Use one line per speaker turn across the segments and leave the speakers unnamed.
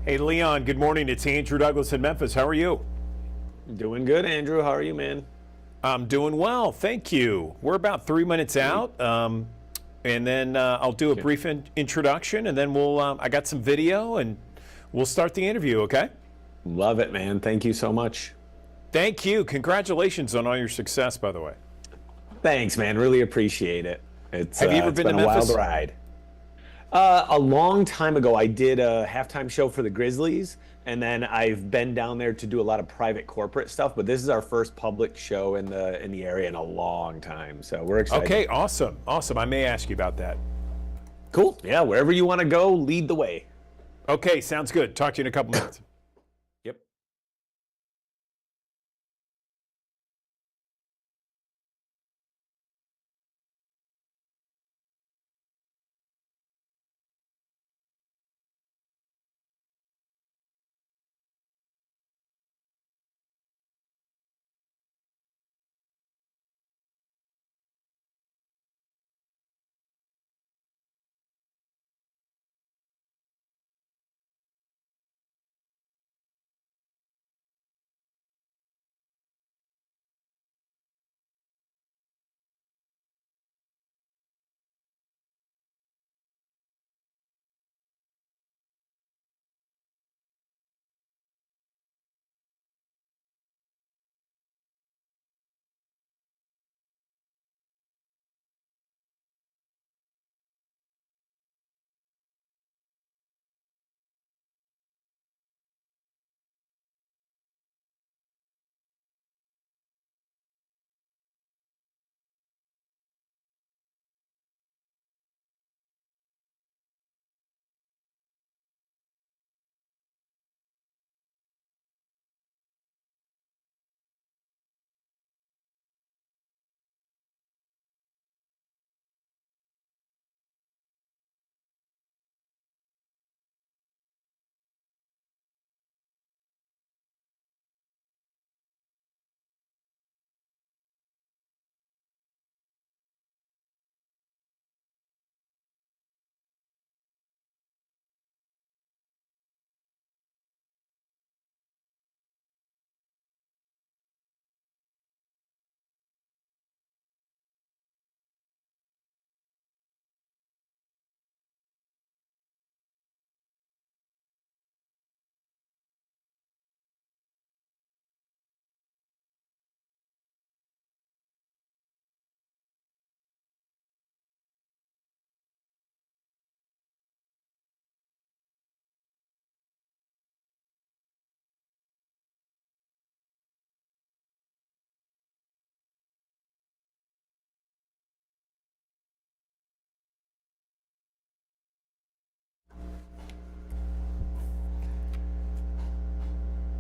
Hey, Leon, good morning. It's Andrew Douglas in Memphis. How are you?
Doing good, Andrew. How are you, man?
I'm doing well. Thank you. We're about 3 minutes
Great.
out. And then I'll do a
Okay.
brief introduction, and then I got some video, and we'll start the interview, okay?
Love it, man. Thank you so much.
Thank you. Congratulations on all your success, by the way.
Thanks, man. Really appreciate it.
Have you ever
It's
been to
been a wild
Memphis?
ride. A long time ago, I did a halftime show for the Grizzlies, and then I've been down there to do a lot of private corporate stuff. But this is our first public show in the area in a long time, so we're excited.
Okay, awesome. Awesome. I may ask you about that.
Cool. Yeah, wherever you want to go, lead the way.
Okay, sounds good. Talk to you in a couple minutes.
Yep.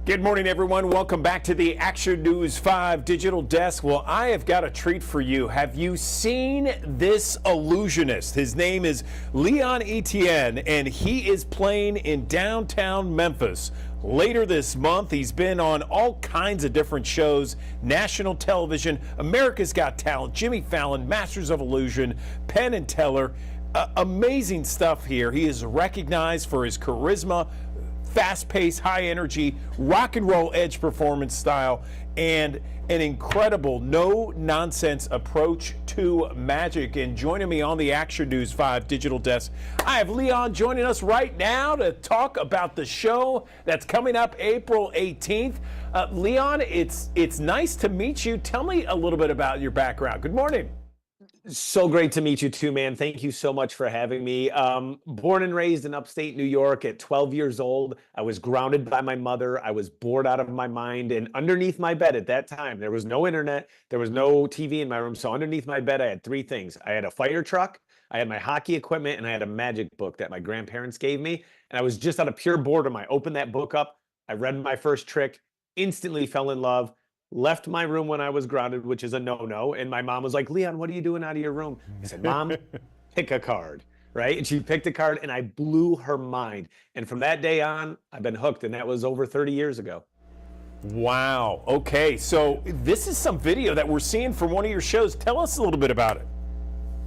Good morning, everyone. Welcome back to the Action News 5 Digital Desk. Well, I have got a treat for you. Have you seen this illusionist? His name is Leon Etienne, and he is playing in downtown Memphis. Later this month, he's been on all kinds of different shows, national television, America's Got Talent, Jimmy Fallon, Masters of Illusion, Penn and Teller. Amazing stuff here. He is recognized for his charisma, fast-paced, high-energy, rock and roll edge performance style, and an incredible no-nonsense approach to magic. And joining me on the Action News 5 Digital Desk, I have Leon joining us right now to talk about the show that's coming up April 18th. Leon, it's nice to meet you. Tell me a little bit about your background. Good morning.
So great to meet you too, man. Thank you so much for having me. Born and raised in upstate New York at 12 years old. I was grounded by my mother. I was bored out of my mind. And underneath my bed at that time, there was no internet. There was no TV in my room. So underneath my bed, I had three things. I had a fire truck, I had my hockey equipment, and I had a magic book that my grandparents gave me. And I was just out of pure boredom. I opened that book up. I read my first trick, instantly fell in love. Left my room when I was grounded, which is a no-no. And my mom was like, Leon, what are you doing out of your room? I said, Mom, pick a card, right? And she picked a card and I blew her mind. And from that day on, I've been hooked. And that was over 30 years ago.
Wow. Okay, so this is some video that we're seeing from one of your shows. Tell us a little bit about it.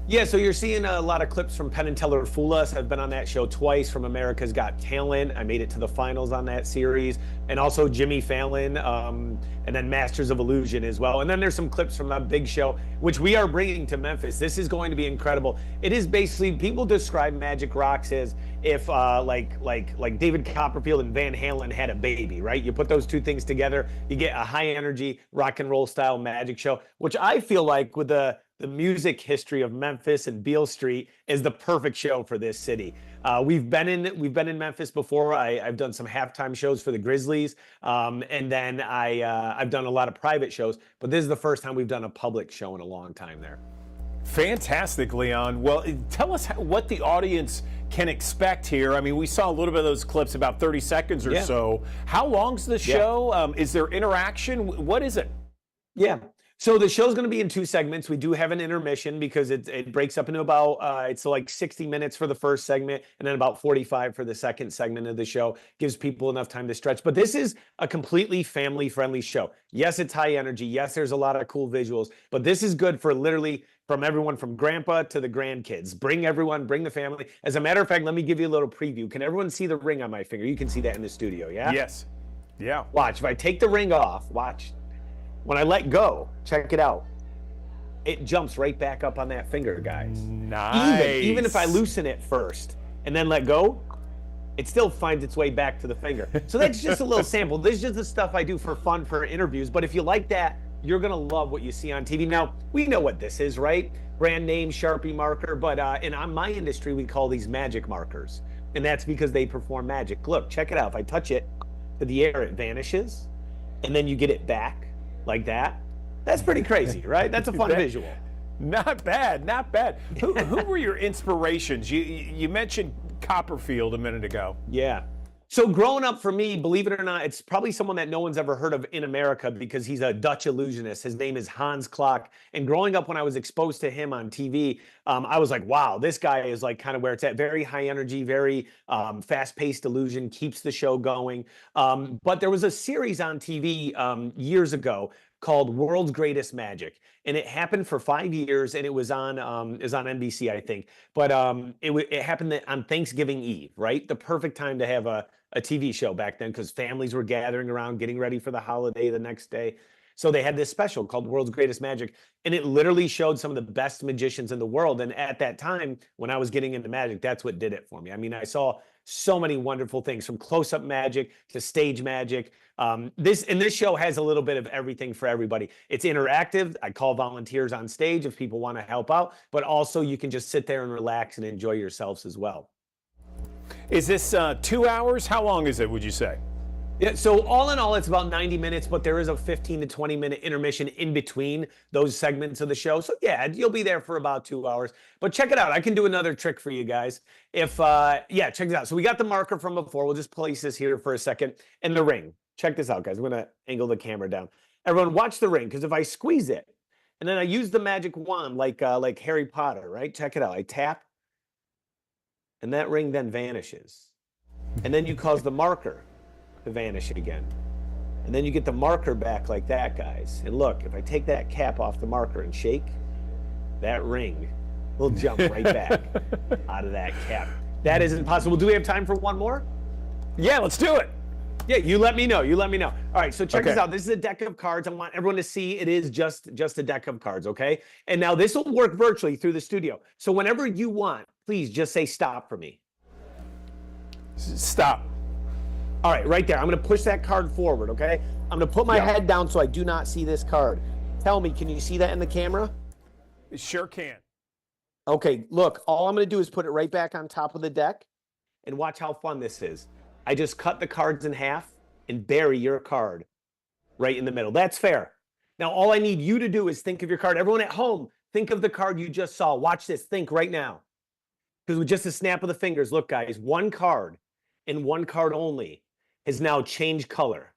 Yeah, so you're seeing a lot of clips from Penn and Teller Fool Us. I've been on that show twice. From America's Got Talent, I made it to the finals on that series, and also Jimmy Fallon, and then Masters of Illusion as well. And then there's some clips from that big show, which we are bringing to Memphis. This is going to be incredible. It is basically, people describe Magic Rocks as if like David Copperfield and Van Halen had a baby, right? You put those two things together, you get a high energy rock and roll style magic show, which I feel like with the music history of Memphis and Beale Street is the perfect show for this city. We've been in Memphis before. I've done some halftime shows for the Grizzlies, and then I've done a lot of private shows. But this is the first time we've done a public show in a long time there.
Fantastic, Leon. Well, tell us what the audience can expect here. I mean, we saw a little bit of those clips, about 30 seconds or so. How long's the show? Is there interaction? What is it?
Yeah. So the show's going to be in two segments. We do have an intermission because it breaks up into about, it's like 60 minutes for the first segment and then about 45 for the second segment of the show. Gives people enough time to stretch. But this is a completely family-friendly show. Yes, it's high energy. Yes, there's a lot of cool visuals. But this is good for literally from everyone from grandpa to the grandkids. Bring everyone, bring the family. As a matter of fact, let me give you a little preview. Can everyone see the ring on my finger? You can see that in the studio, yeah?
Yes. Yeah.
Watch. If I take the ring off, watch. When I let go, check it out. It jumps right back up on that finger, guys.
Nice.
Even if I loosen it first and then let go, it still finds its way back to the finger. So that's just a little sample. This is just the stuff I do for fun for interviews. But if you like that, you're going to love what you see on TV. Now, we know what this is, right? Brand name, Sharpie marker. But in my industry, we call these magic markers. And that's because they perform magic. Look, check it out. If I touch it to the air, it vanishes. And then you get it back. Like that. That's pretty crazy, right? That's a fun visual.
Not bad, not bad. Who were your inspirations? You mentioned Copperfield a minute ago.
Yeah. So growing up for me, believe it or not, it's probably someone that no one's ever heard of in America because he's a Dutch illusionist. His name is Hans Klok. And growing up when I was exposed to him on TV, I was like, wow, this guy is like kind of where it's at. Very high energy, very fast-paced illusion, keeps the show going. But there was a series on TV years ago called World's Greatest Magic. And it happened for 5 years, and it was on NBC, I think. But it happened on Thanksgiving Eve, right? The perfect time to have a TV show back then because families were gathering around, getting ready for the holiday the next day. So they had this special called World's Greatest Magic, and it literally showed some of the best magicians in the world. And at that time, when I was getting into magic, that's what did it for me. I mean, I saw so many wonderful things from close-up magic to stage magic. This show has a little bit of everything for everybody. It's interactive. I call volunteers on stage if people want to help out, but also you can just sit there and relax and enjoy yourselves as well.
Is this 2 hours? How long is it, would you say?
Yeah, so all in all, it's about 90 minutes, but there is a 15 to 20 minute intermission in between those segments of the show. So yeah, you'll be there for about 2 hours. But check it out. I can do another trick for you guys. Yeah, check this out. So we got the marker from before. We'll just place this here for a second. And the ring. Check this out, guys. I'm going to angle the camera down. Everyone watch the ring, because if I squeeze it, and then I use the magic wand like Harry Potter, right? Check it out. I tap, and that ring then vanishes. And then you cause the marker to vanish again. And then you get the marker back like that, guys. And look, if I take that cap off the marker and shake, that ring will jump right back out of that cap. That is impossible. Do we have time for one more?
Yeah, let's do it.
Yeah, you let me know. You let me know. All right, so check this out. This is a deck of cards. I want everyone to see it is just a deck of cards, okay? And now this will work virtually through the studio. So whenever you want, please just say stop for me.
Stop.
All right, right there. I'm going to push that card forward, okay? I'm going to put my head down so I do not see this card. Tell me, can you see that in the camera?
Sure can.
Okay, look, all I'm going to do is put it right back on top of the deck, and watch how fun this is. I just cut the cards in half and bury your card right in the middle. That's fair. Now, all I need you to do is think of your card. Everyone at home, think of the card you just saw. Watch this. Think right now. Because with just a snap of the fingers, look, guys, one card and one card only has now changed color.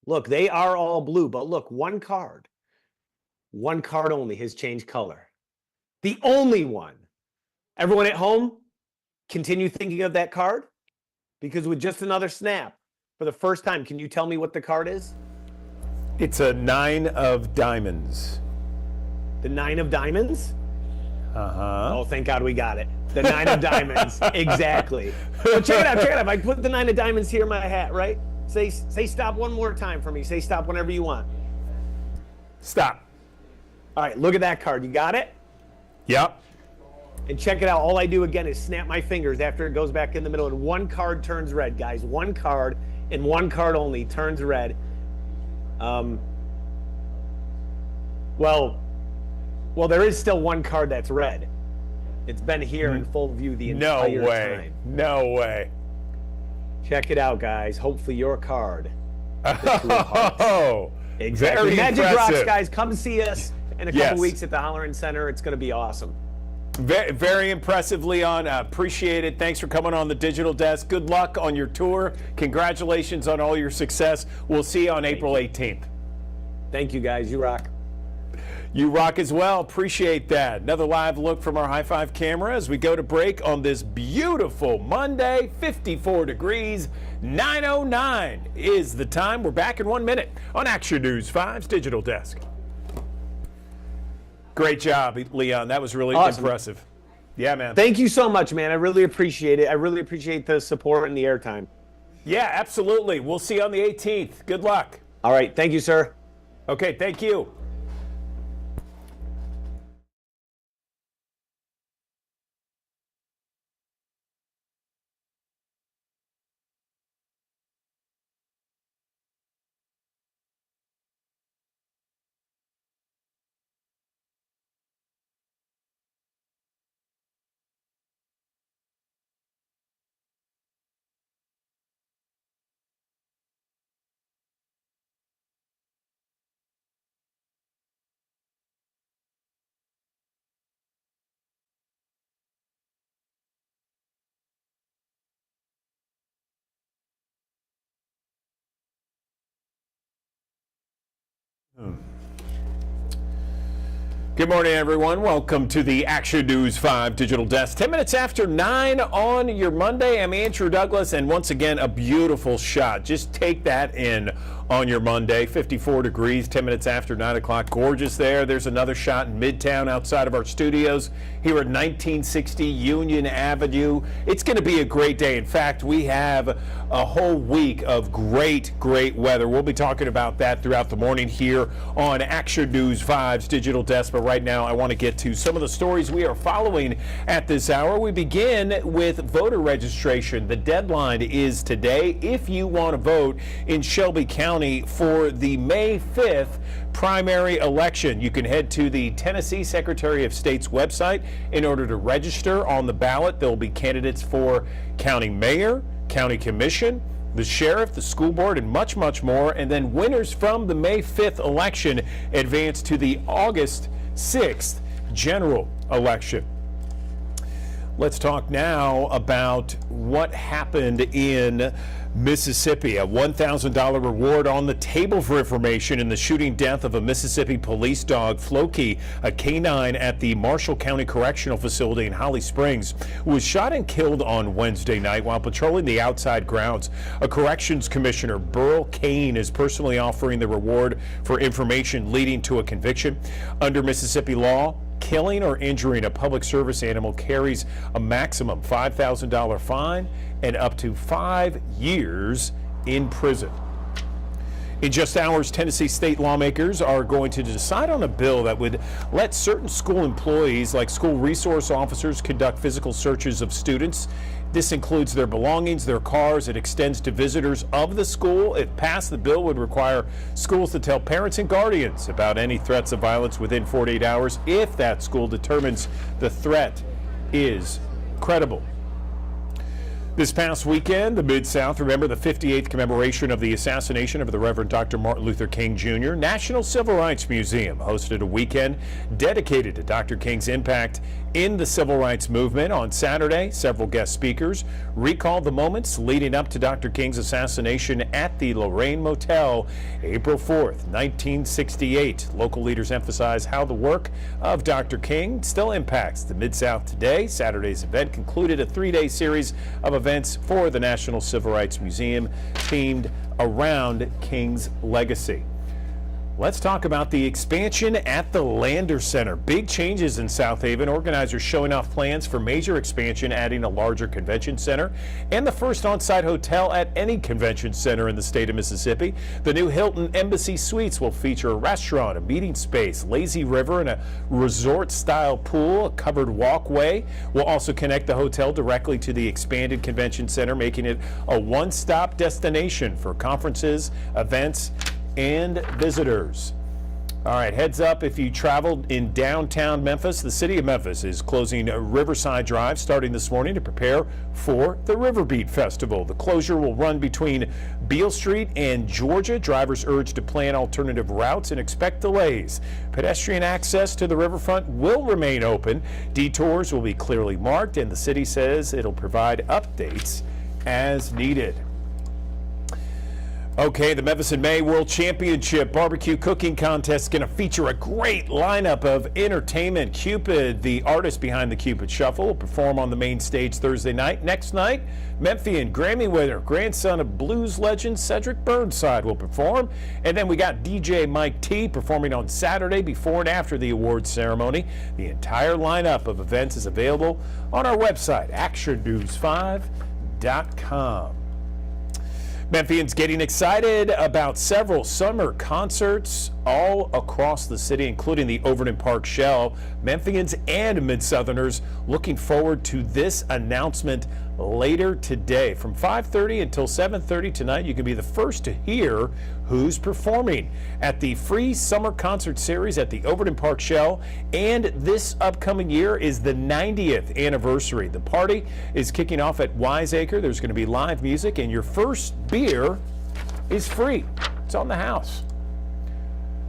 Look, they are all blue, but look, one card only has changed color. The only one. Everyone at home, continue thinking of that card. Because with just another snap, for the first time, can you tell me what the card is?
It's a 9 of diamonds.
The 9 of diamonds? Oh, thank God we got it. The 9 of diamonds. Exactly. But check it out. If I put the 9 of diamonds here in my hat, right? Say stop one more time for me. Say stop whenever you want.
Stop.
All right, look at that card. You got it?
Yep.
And check it out. All I do again is snap my fingers after it goes back in the middle, and one card turns red, guys. One card, and one card only turns red. Well, there is still one card that's red. It's been here in full view the entire time.
No way.
Check it out, guys. Hopefully your card.
Oh,
exactly.
very
Magic
impressive.
Rocks, guys. Come see us in a couple weeks at the Hollerin Center. It's going to be awesome.
Very, very impressive, Leon. Appreciate it. Thanks for coming on the digital desk. Good luck on your tour. Congratulations on all your success. We'll see you on April 18th.
Thank you, guys. You rock.
You rock as well. Appreciate that. Another live look from our high five camera as we go to break on this beautiful Monday. 54 degrees, 9:09 is the time. We're back in 1 minute on Action News 5's digital desk. Great job, Leon. That was really impressive. Yeah, man.
Thank you so much, man. I really appreciate it. I really appreciate the support and the airtime.
Yeah, absolutely. We'll see you on the 18th. Good luck.
All right. Thank you, sir.
Okay, thank you. Good morning, everyone. Welcome to the Action News 5 digital desk. 10 minutes after 9 on your Monday. I'm Andrew Douglas, and once again, a beautiful shot. Just take that in on your Monday. 54 degrees, 10 minutes after 9 o'clock. Gorgeous there. There's another shot in Midtown outside of our studios here at 1960 Union Avenue. It's going to be a great day. In fact, we have a whole week of great weather. We'll be talking about that throughout the morning here on Action News 5's digital desk. But right now, I want to get to some of the stories we are following at this hour. We begin with voter registration. The deadline is today if you want to vote in Shelby County for the May 5th primary election. You can head to the Tennessee Secretary of State's website in order to register on the ballot. There will be candidates for county mayor, county commission, the sheriff, the school board, and much more. And then winners from the May 5th election advance to the August 6th general election. Let's talk now about what happened in Mississippi. A $1,000 reward on the table for information in the shooting death of a Mississippi police dog, Floki, a canine at the Marshall County Correctional Facility in Holly Springs, was shot and killed on Wednesday night while patrolling the outside grounds. A corrections commissioner, Burl Kane, is personally offering the reward for information leading to a conviction. Under Mississippi law, killing or injuring a public service animal carries a maximum $5,000 fine and up to 5 years in prison. In just hours, Tennessee state lawmakers are going to decide on a bill that would let certain school employees, like school resource officers, conduct physical searches of students. This includes their belongings, their cars. It extends to visitors of the school. If passed, the bill would require schools to tell parents and guardians about any threats of violence within 48 hours if that school determines the threat is credible. This past weekend, the Mid-South, remember the 58th commemoration of the assassination of the Reverend Dr. Martin Luther King Jr. National Civil Rights Museum hosted a weekend dedicated to Dr. King's impact in the civil rights movement. On Saturday, several guest speakers recalled the moments leading up to Dr. King's assassination at the Lorraine Motel, April 4th, 1968. Local leaders emphasized how the work of Dr. King still impacts the Mid-South today. Saturday's event concluded a 3-day series of events for the National Civil Rights Museum themed around King's legacy. Let's talk about the expansion at the Lander Center. Big changes in South Haven. Organizers showing off plans for major expansion, adding a larger convention center and the first on-site hotel at any convention center in the state of Mississippi. The new Hilton Embassy Suites will feature a restaurant, a meeting space, lazy river, and a resort-style pool. A covered walkway will also connect the hotel directly to the expanded convention center, making it a one-stop destination for conferences, events, and visitors. All right, heads up if you traveled in downtown Memphis. The city of Memphis is closing Riverside Drive starting this morning to prepare for the Riverbeat Festival. The closure will run between Beale Street and Georgia. Drivers urged to plan alternative routes and expect delays. Pedestrian access to the riverfront will remain open. Detours will be clearly marked, and the city says it'll provide updates as needed. Okay, the Memphis in May World Championship Barbecue Cooking Contest is going to feature a great lineup of entertainment. Cupid, the artist behind the Cupid Shuffle, will perform on the main stage Thursday night. Next night, Memphian Grammy winner, grandson of blues legend Cedric Burnside, will perform. And then we got DJ Mike T performing on Saturday before and after the awards ceremony. The entire lineup of events is available on our website, actionnews5.com. Memphians getting excited about several summer concerts all across the city, including the Overton Park Shell. Memphians and Mid-Southerners looking forward to this announcement later today. From 5:30 until 7:30 tonight, you can be the first to hear who's performing at the free summer concert series at the Overton Park Shell. And this upcoming year is the 90th anniversary. The party is kicking off at Wiseacre. There's going to be live music, and your first beer is free. It's on the house.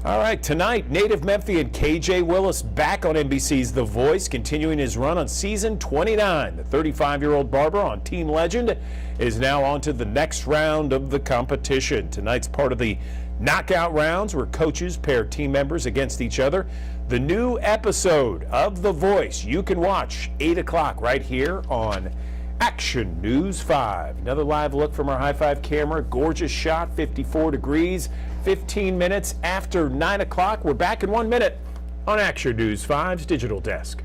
All right, tonight, native Memphian KJ Willis back on NBC's The Voice, continuing his run on season 29. The 35-year-old barber on Team Legend is now on to the next round of the competition. Tonight's part of the knockout rounds where coaches pair team members against each other. The new episode of The Voice you can watch 8 o'clock right here on Action News 5. Another live look from our high five camera. Gorgeous shot, 54 degrees, 15 minutes after 9 o'clock. We're back in 1 minute on Action News 5's digital desk.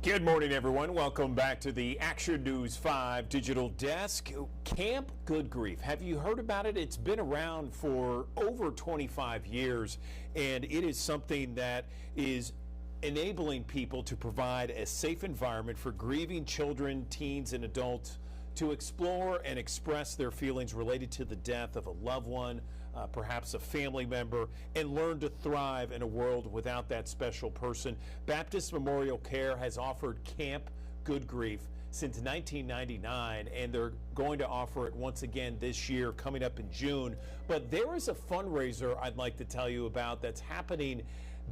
Good morning, everyone. Welcome back to the Action News 5 digital desk. Camp Good Grief. Have you heard about it? It's been around for over 25 years, and it is something that is enabling people to provide a safe environment for grieving children, teens, and adults to explore and express their feelings related to the death of a loved one, perhaps a family member, and learn to thrive in a world without that special person. Baptist Memorial Care has offered Camp Good Grief since 1999, and they're going to offer it once again this year, coming up in June. But there is a fundraiser I'd like to tell you about that's happening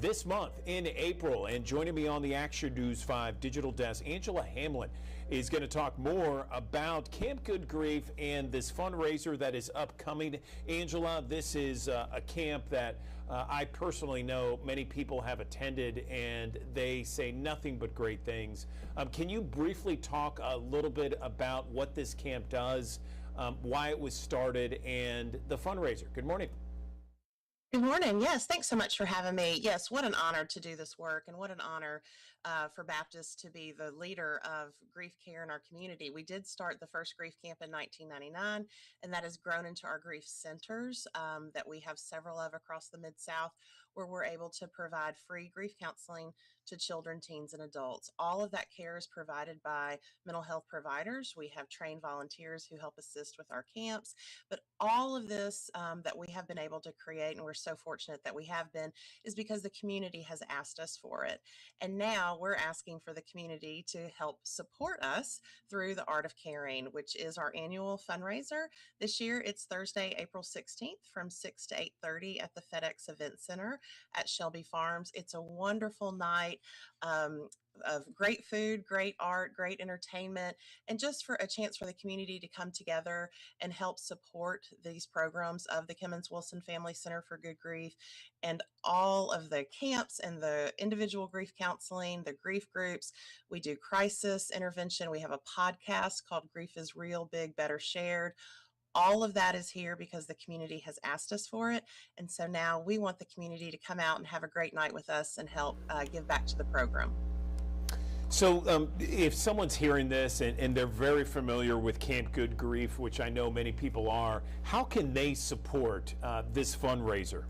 this month in April. And joining me on the Action News 5 digital desk, Angela Hamlin is going to talk more about Camp Good Grief and this fundraiser that is upcoming. Angela, this is a camp that I personally know many people have attended, and they say nothing but great things. Can you briefly talk a little bit about what this camp does, why it was started, and the fundraiser? Good morning.
Good morning. Yes, thanks so much for having me. Yes, what an honor to do this work, and what an honor for Baptist to be the leader of grief care in our community. We did start the first grief camp in 1999, and that has grown into our grief centers that we have several of across the Mid South, where we're able to provide free grief counseling to children, teens, and adults. All of that care is provided by mental health providers. We have trained volunteers who help assist with our camps, but all of this that we have been able to create, and we're so fortunate that we have been, is because the community has asked us for it. And now we're asking for the community to help support us through the Art of Caring, which is our annual fundraiser. This year, it's Thursday, April 16th from 6 to 8:30 at the FedEx Event Center at Shelby Farms. It's a wonderful night. Of great food, great art, great entertainment, and just for a chance for the community to come together and help support these programs of the Kimmons Wilson Family Center for Good Grief, and all of the camps and the individual grief counseling, the grief groups. We do crisis intervention. We have a podcast called Grief is Real, Big, Better Shared. All of that is here because the community has asked us for it. And so now we want the community to come out and have a great night with us and help give back to the program.
So, if someone's hearing this and they're very familiar with Camp Good Grief, which I know many people are, how can they support this fundraiser?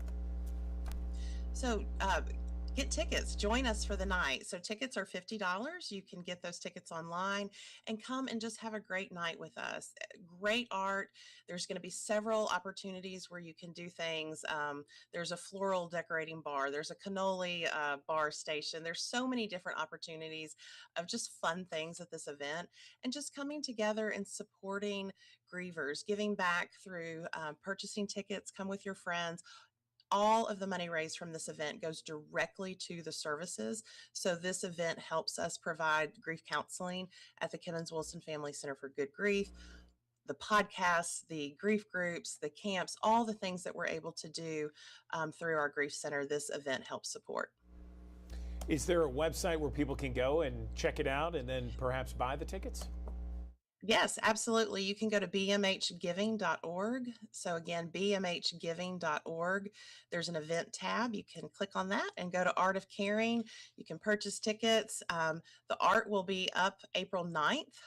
So get tickets, join us for the night. So tickets are $50. You can get those tickets online and come and just have a great night with us. Great art. There's going to be several opportunities where you can do things. There's a floral decorating bar. There's a cannoli bar station. There's so many different opportunities of just fun things at this event, and just coming together and supporting grievers, giving back through purchasing tickets. Come with your friends. All of the money raised from this event goes directly to the services. So this event helps us provide grief counseling at the Kimmons Wilson Family Center for Good Grief, the podcasts, the grief groups, the camps, all the things that we're able to do through our grief center. This event helps support.
Is there a website where people can go and check it out and then perhaps buy the tickets?
Yes, absolutely. You can go to bmhgiving.org. So again, bmhgiving.org. There's an event tab. You can click on that and go to Art of Caring. You can purchase tickets. The art will be up April 9th,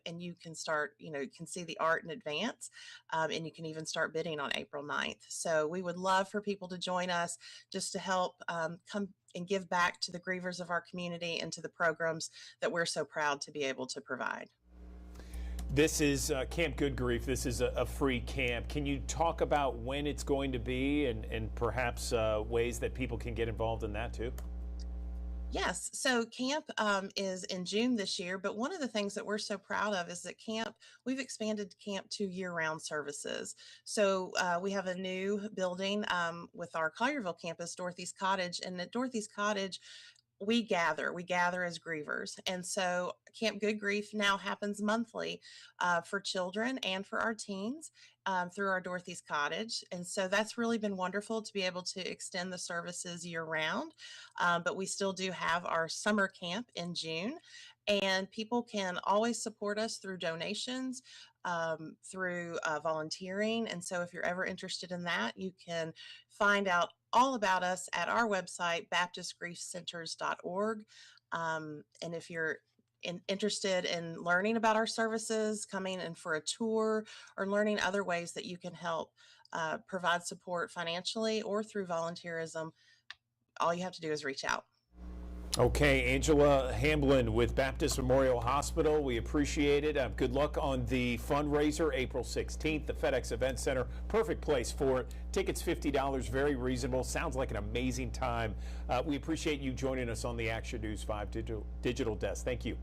and you can start, you can see the art in advance, and you can even start bidding on April 9th. So we would love for people to join us just to help come and give back to the grievers of our community and to the programs that we're so proud to be able to provide.
This is Camp Good Grief. This is a free camp. Can you talk about when it's going to be and perhaps ways that people can get involved in that too?
Yes, so camp is in June this year, but one of the things that we're so proud of is that we've expanded camp to year-round services. So we have a new building with our Collierville campus, Dorothy's Cottage, and at Dorothy's Cottage, we gather as grievers. And so Camp Good Grief now happens monthly for children and for our teens through our Dorothy's Cottage. And so that's really been wonderful to be able to extend the services year round. But we still do have our summer camp in June, and people can always support us through donations, through volunteering. And so if you're ever interested in that, you can find out all about us at our website, baptistgriefcenters.org. And if you're interested in learning about our services, coming in for a tour, or learning other ways that you can help provide support financially or through volunteerism, all you have to do is reach out.
Okay, Angela Hamblin with Baptist Memorial Hospital. We appreciate it. Good luck on the fundraiser, April 16th, the FedEx Event Center. Perfect place for it. Tickets $50, very reasonable. Sounds like an amazing time. We appreciate you joining us on the Action News 5 digital desk. Thank you.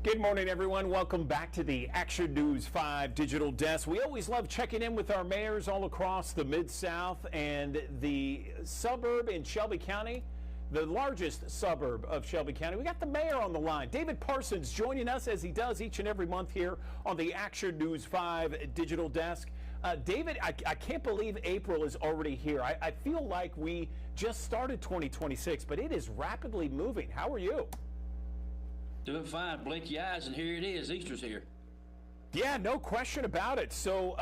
Good morning, everyone. Welcome back to the Action News 5 Digital Desk. We always love checking in with our mayors all across the Mid-South and the suburb in Shelby County, the largest suburb of Shelby County. We got the mayor on the line, David Parsons, joining us as he does each and every month here on the Action News 5 Digital Desk. David, I can't believe April is already here. I feel like we just started 2026, but it is rapidly moving. How are you?
Doing fine. Blink your eyes, and here it is. Easter's here.
Yeah, no question about it. So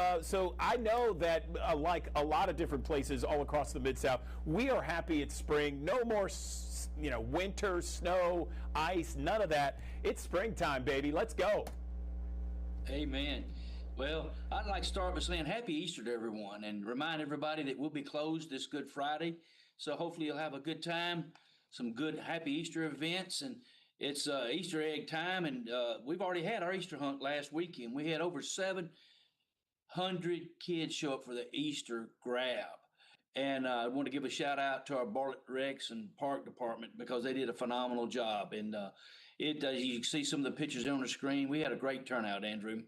I know that like a lot of different places all across the Mid-South, we are happy it's spring. No more, winter, snow, ice, none of that. It's springtime, baby. Let's go.
Amen. Well, I'd like to start by saying Happy Easter to everyone and remind everybody that we'll be closed this Good Friday. So hopefully you'll have a good time, some good Happy Easter events, and it's Easter egg time, and we've already had our Easter hunt last weekend. We had over 700 kids show up for the Easter grab. And I want to give a shout out to our Bartlett Recs and Park Department because they did a phenomenal job. And you can see some of the pictures on the screen. We had a great turnout, Andrew.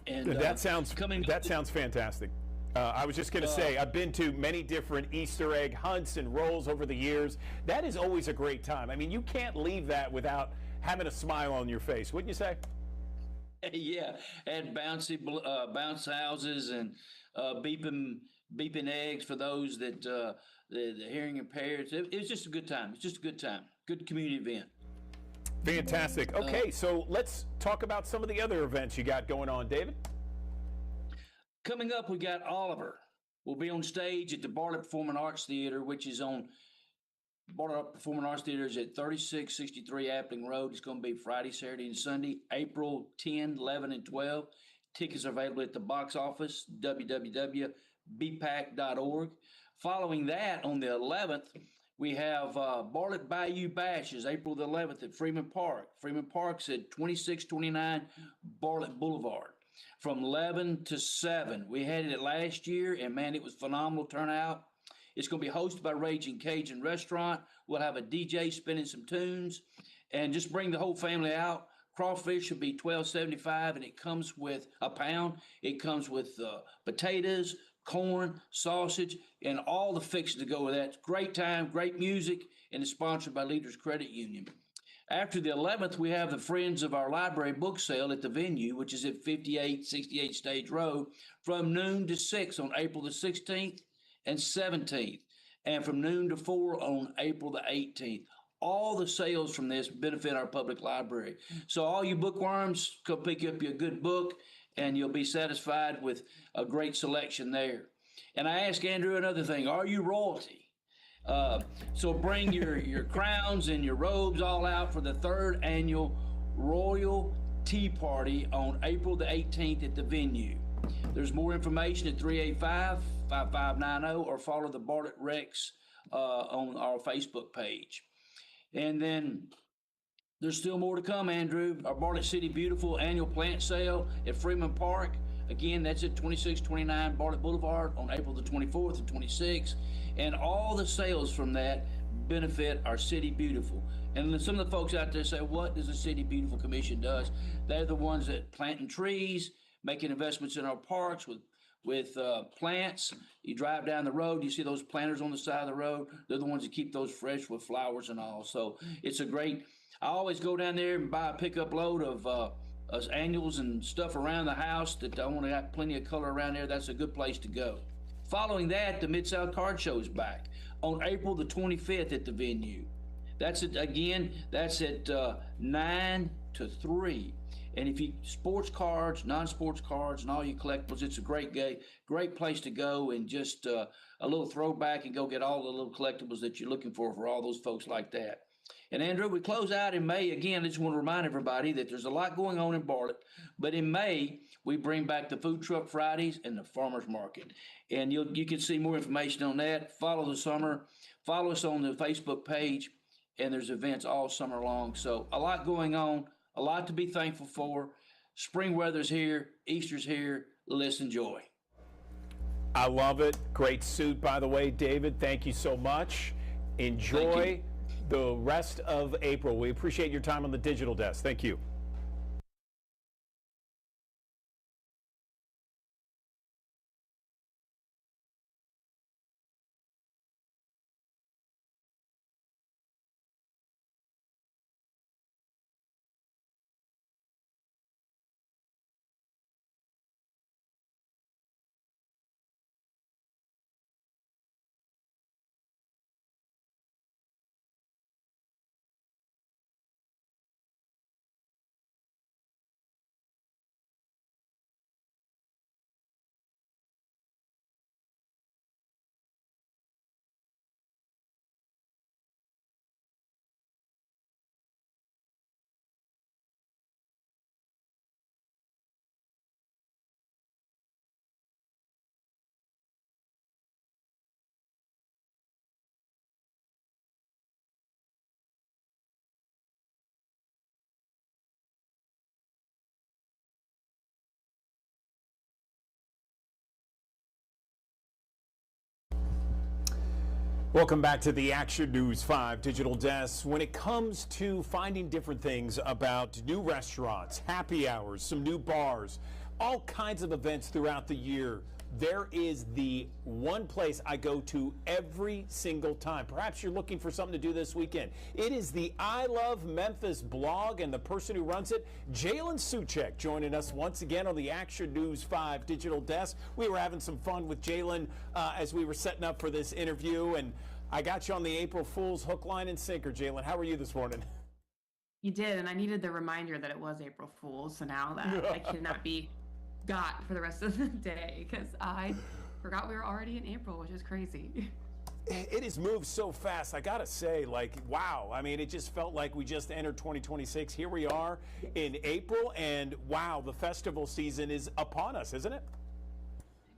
And
that sounds fantastic. I was just going to say, I've been to many different Easter egg hunts and rolls over the years. That is always a great time. I mean, you can't leave that without having a smile on your face, wouldn't you say?
Yeah, and bounce houses and beeping eggs for those that the hearing impaired. It was just a good time. It's just a good time. Good community event.
Fantastic. Okay, so let's talk about some of the other events you got going on, David.
Coming up, we got Oliver. We'll be on stage at the Bartlett Performing Arts Theater, which is on Bartlett Performing Arts Theater is at 3663 Appling Road. It's going to be Friday, Saturday, and Sunday, April 10, 11, and 12. Tickets are available at the box office, www.bpac.org. Following that, on the 11th, we have Bartlett Bayou Bashes, April the 11th at Freeman Park. Freeman Park's at 2629 Bartlett Boulevard. From 11 to 7. We had it last year, and man, it was phenomenal turnout. It's going to be hosted by Raging Cajun Restaurant. We'll have a DJ spinning some tunes, and just bring the whole family out. Crawfish will be $12.75, and it comes with a pound. It comes with potatoes, corn, sausage, and all the fixings to go with that. Great time, great music, and it's sponsored by Leaders Credit Union. After the 11th, we have the Friends of Our Library book sale at the venue, which is at 5868 Stage Road, from noon to 6 on April the 16th and 17th, and from noon to 4 on April the 18th. All the sales from this benefit our public library. So all you bookworms, go pick up your good book, and you'll be satisfied with a great selection there. And I ask Andrew another thing. Are you royalty? So bring your crowns and your robes all out for the 3rd annual Royal Tea Party on April the 18th at the venue. There's more information at 385-5590 or follow the Bartlett Recs on our Facebook page. And then there's still more to come, Andrew. Our Bartlett City Beautiful annual plant sale at Freeman Park. Again, that's at 2629 Bartlett Boulevard on April the 24th and 26th. And all the sales from that benefit our City Beautiful. And then some of the folks out there say, what does the City Beautiful Commission does? They're the ones that planting trees, making investments in our parks with plants. You drive down the road, you see those planters on the side of the road. They're the ones that keep those fresh with flowers and all. So it's a great, I always go down there and buy a pickup load of annuals and stuff around the house that I want to have plenty of color around there. That's a good place to go. Following that, the Mid-South Card Show is back on April the 25th at the venue. That's at 9 to 3. And if you sports cards, non-sports cards, and all your collectibles, it's a great place to go and just a little throwback and go get all the little collectibles that you're looking for all those folks like that. And Andrew, we close out in May. Again, I just want to remind everybody that there's a lot going on in Bartlett, but in May, we bring back the Food Truck Fridays and the Farmers Market. And you can see more information on that. Follow the summer. Follow us on the Facebook page, and there's events all summer long. So a lot going on, a lot to be thankful for. Spring weather's here. Easter's here. Let's enjoy.
I love it. Great suit, by the way, David. Thank you so much. Enjoy. the rest of April. We appreciate your time on the digital desk. Thank you. Welcome back to the Action News 5 Digital Desk. When it comes to finding different things about new restaurants, happy hours, some new bars, all kinds of events throughout the year, there is the one place I go to every single time. Perhaps you're looking for something to do this weekend. It is the I Love Memphis blog, and the person who runs it, Jalen Suchek, joining us once again on the Action News 5 Digital Desk. We were having some fun with Jalen as we were setting up for this interview, and I got you on the April Fool's hook, line, and sinker. Jalen, how are you this morning?
You did, and I needed the reminder that it was April Fool's, so now that I cannot be got for the rest of the day because I forgot we were already in April, which is crazy.
It has moved so fast. I gotta say, like, wow. I mean, it just felt like we just entered 2026. Here we are in April, and wow, the festival season is upon us, isn't it?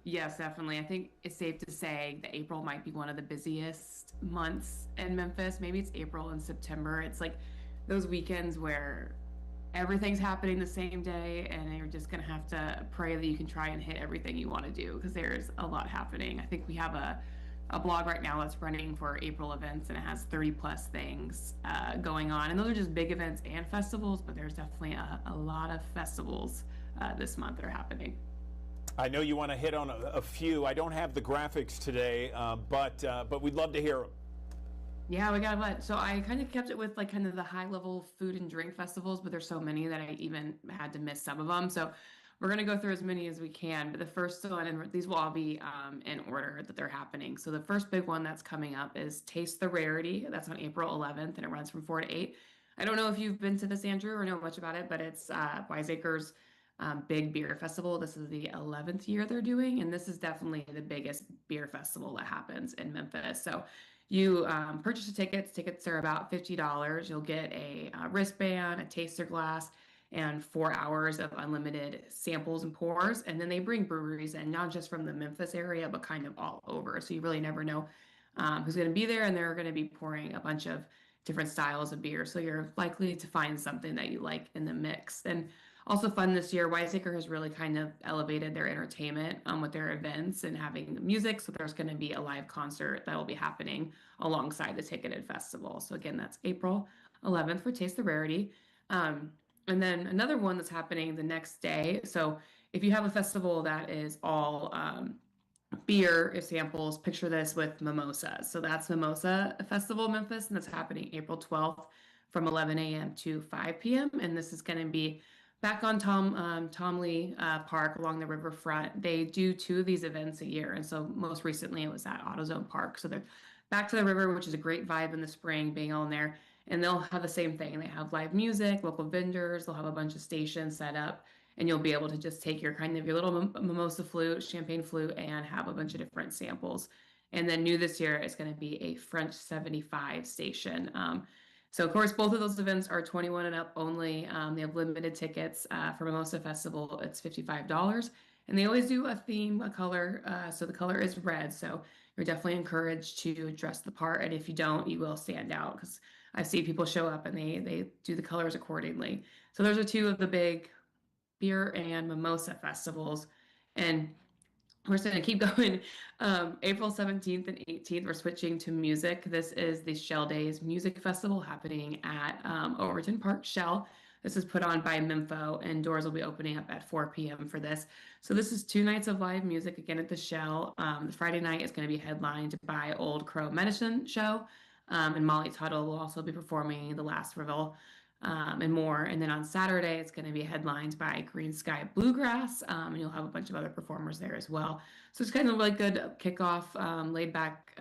Yes, definitely. I think it's safe to say that April might be one of the busiest months in Memphis. Maybe it's April and September. It's like those weekends where everything's happening the same day, and you're just gonna have to pray that you can try and hit everything you want to do because there's a lot happening. I think we have a blog right now that's running for April events, and it has 30 plus things going on, and those are just big events and festivals, but there's definitely a lot of festivals this month that are happening.
I know you want to hit on a few. I don't have the graphics today, but we'd love to hear them.
Yeah, we got what? So I kind of kept it with like kind of the high level food and drink festivals, but there's so many that I even had to miss some of them. So we're going to go through as many as we can. But the first one, and these will all be in order that they're happening. So the first big one that's coming up is Taste the Rarity. That's on April 11th, and it runs from 4 to 8. I don't know if you've been to this, Andrew, or know much about it, but it's Wiseacre's big beer festival. This is the 11th year they're doing, and this is definitely the biggest beer festival that happens in Memphis. So you purchase the tickets. Tickets are about $50. You'll get a wristband, a taster glass, and 4 hours of unlimited samples and pours. And then they bring breweries in, not just from the Memphis area, but kind of all over. So you really never know who's going to be there, and they're going to be pouring a bunch of different styles of beer. So you're likely to find something that you like in the mix. And also fun this year, Wiseacre has really kind of elevated their entertainment with their events and having music. So there's going to be a live concert that will be happening alongside the ticketed festival. So again, that's April 11th for Taste the Rarity. And then another one that's happening the next day. So if you have a festival that is all beer samples, picture this with mimosas. So that's Mimosa Festival Memphis, and that's happening April 12th from 11 a.m. to 5 p.m. And this is going to be back on Tom Lee Park along the riverfront. They do 2 of these events a year. And so most recently it was at AutoZone Park. So they're back to the river, which is a great vibe in the spring, being on there. And they'll have the same thing. They have live music, local vendors. They'll have a bunch of stations set up. And you'll be able to just take your kind of your little mimosa flute, champagne flute, and have a bunch of different samples. And then new this year is going to be a French 75 station. So, of course, both of those events are 21 and up only. They have limited tickets. For Mimosa Festival, it's $55. And they always do a theme, a color. So the color is red. So you're definitely encouraged to dress the part. And if you don't, you will stand out because I see people show up and they do the colors accordingly. So those are 2 of the big beer and mimosa festivals. And we're just going to keep going. April 17th and 18th, we're switching to music. This is the Shell Days Music Festival happening at Overton Park Shell. This is put on by Mempho, and doors will be opening up at 4 p.m. for this. So this is 2 nights of live music again at the Shell. The Friday night is going to be headlined by Old Crow Medicine Show, and Molly Tuttle will also be performing The Last Reveille. And more. And then on Saturday, it's going to be headlined by Green Sky Bluegrass, and you'll have a bunch of other performers there as well. So it's kind of like good kickoff, laid back.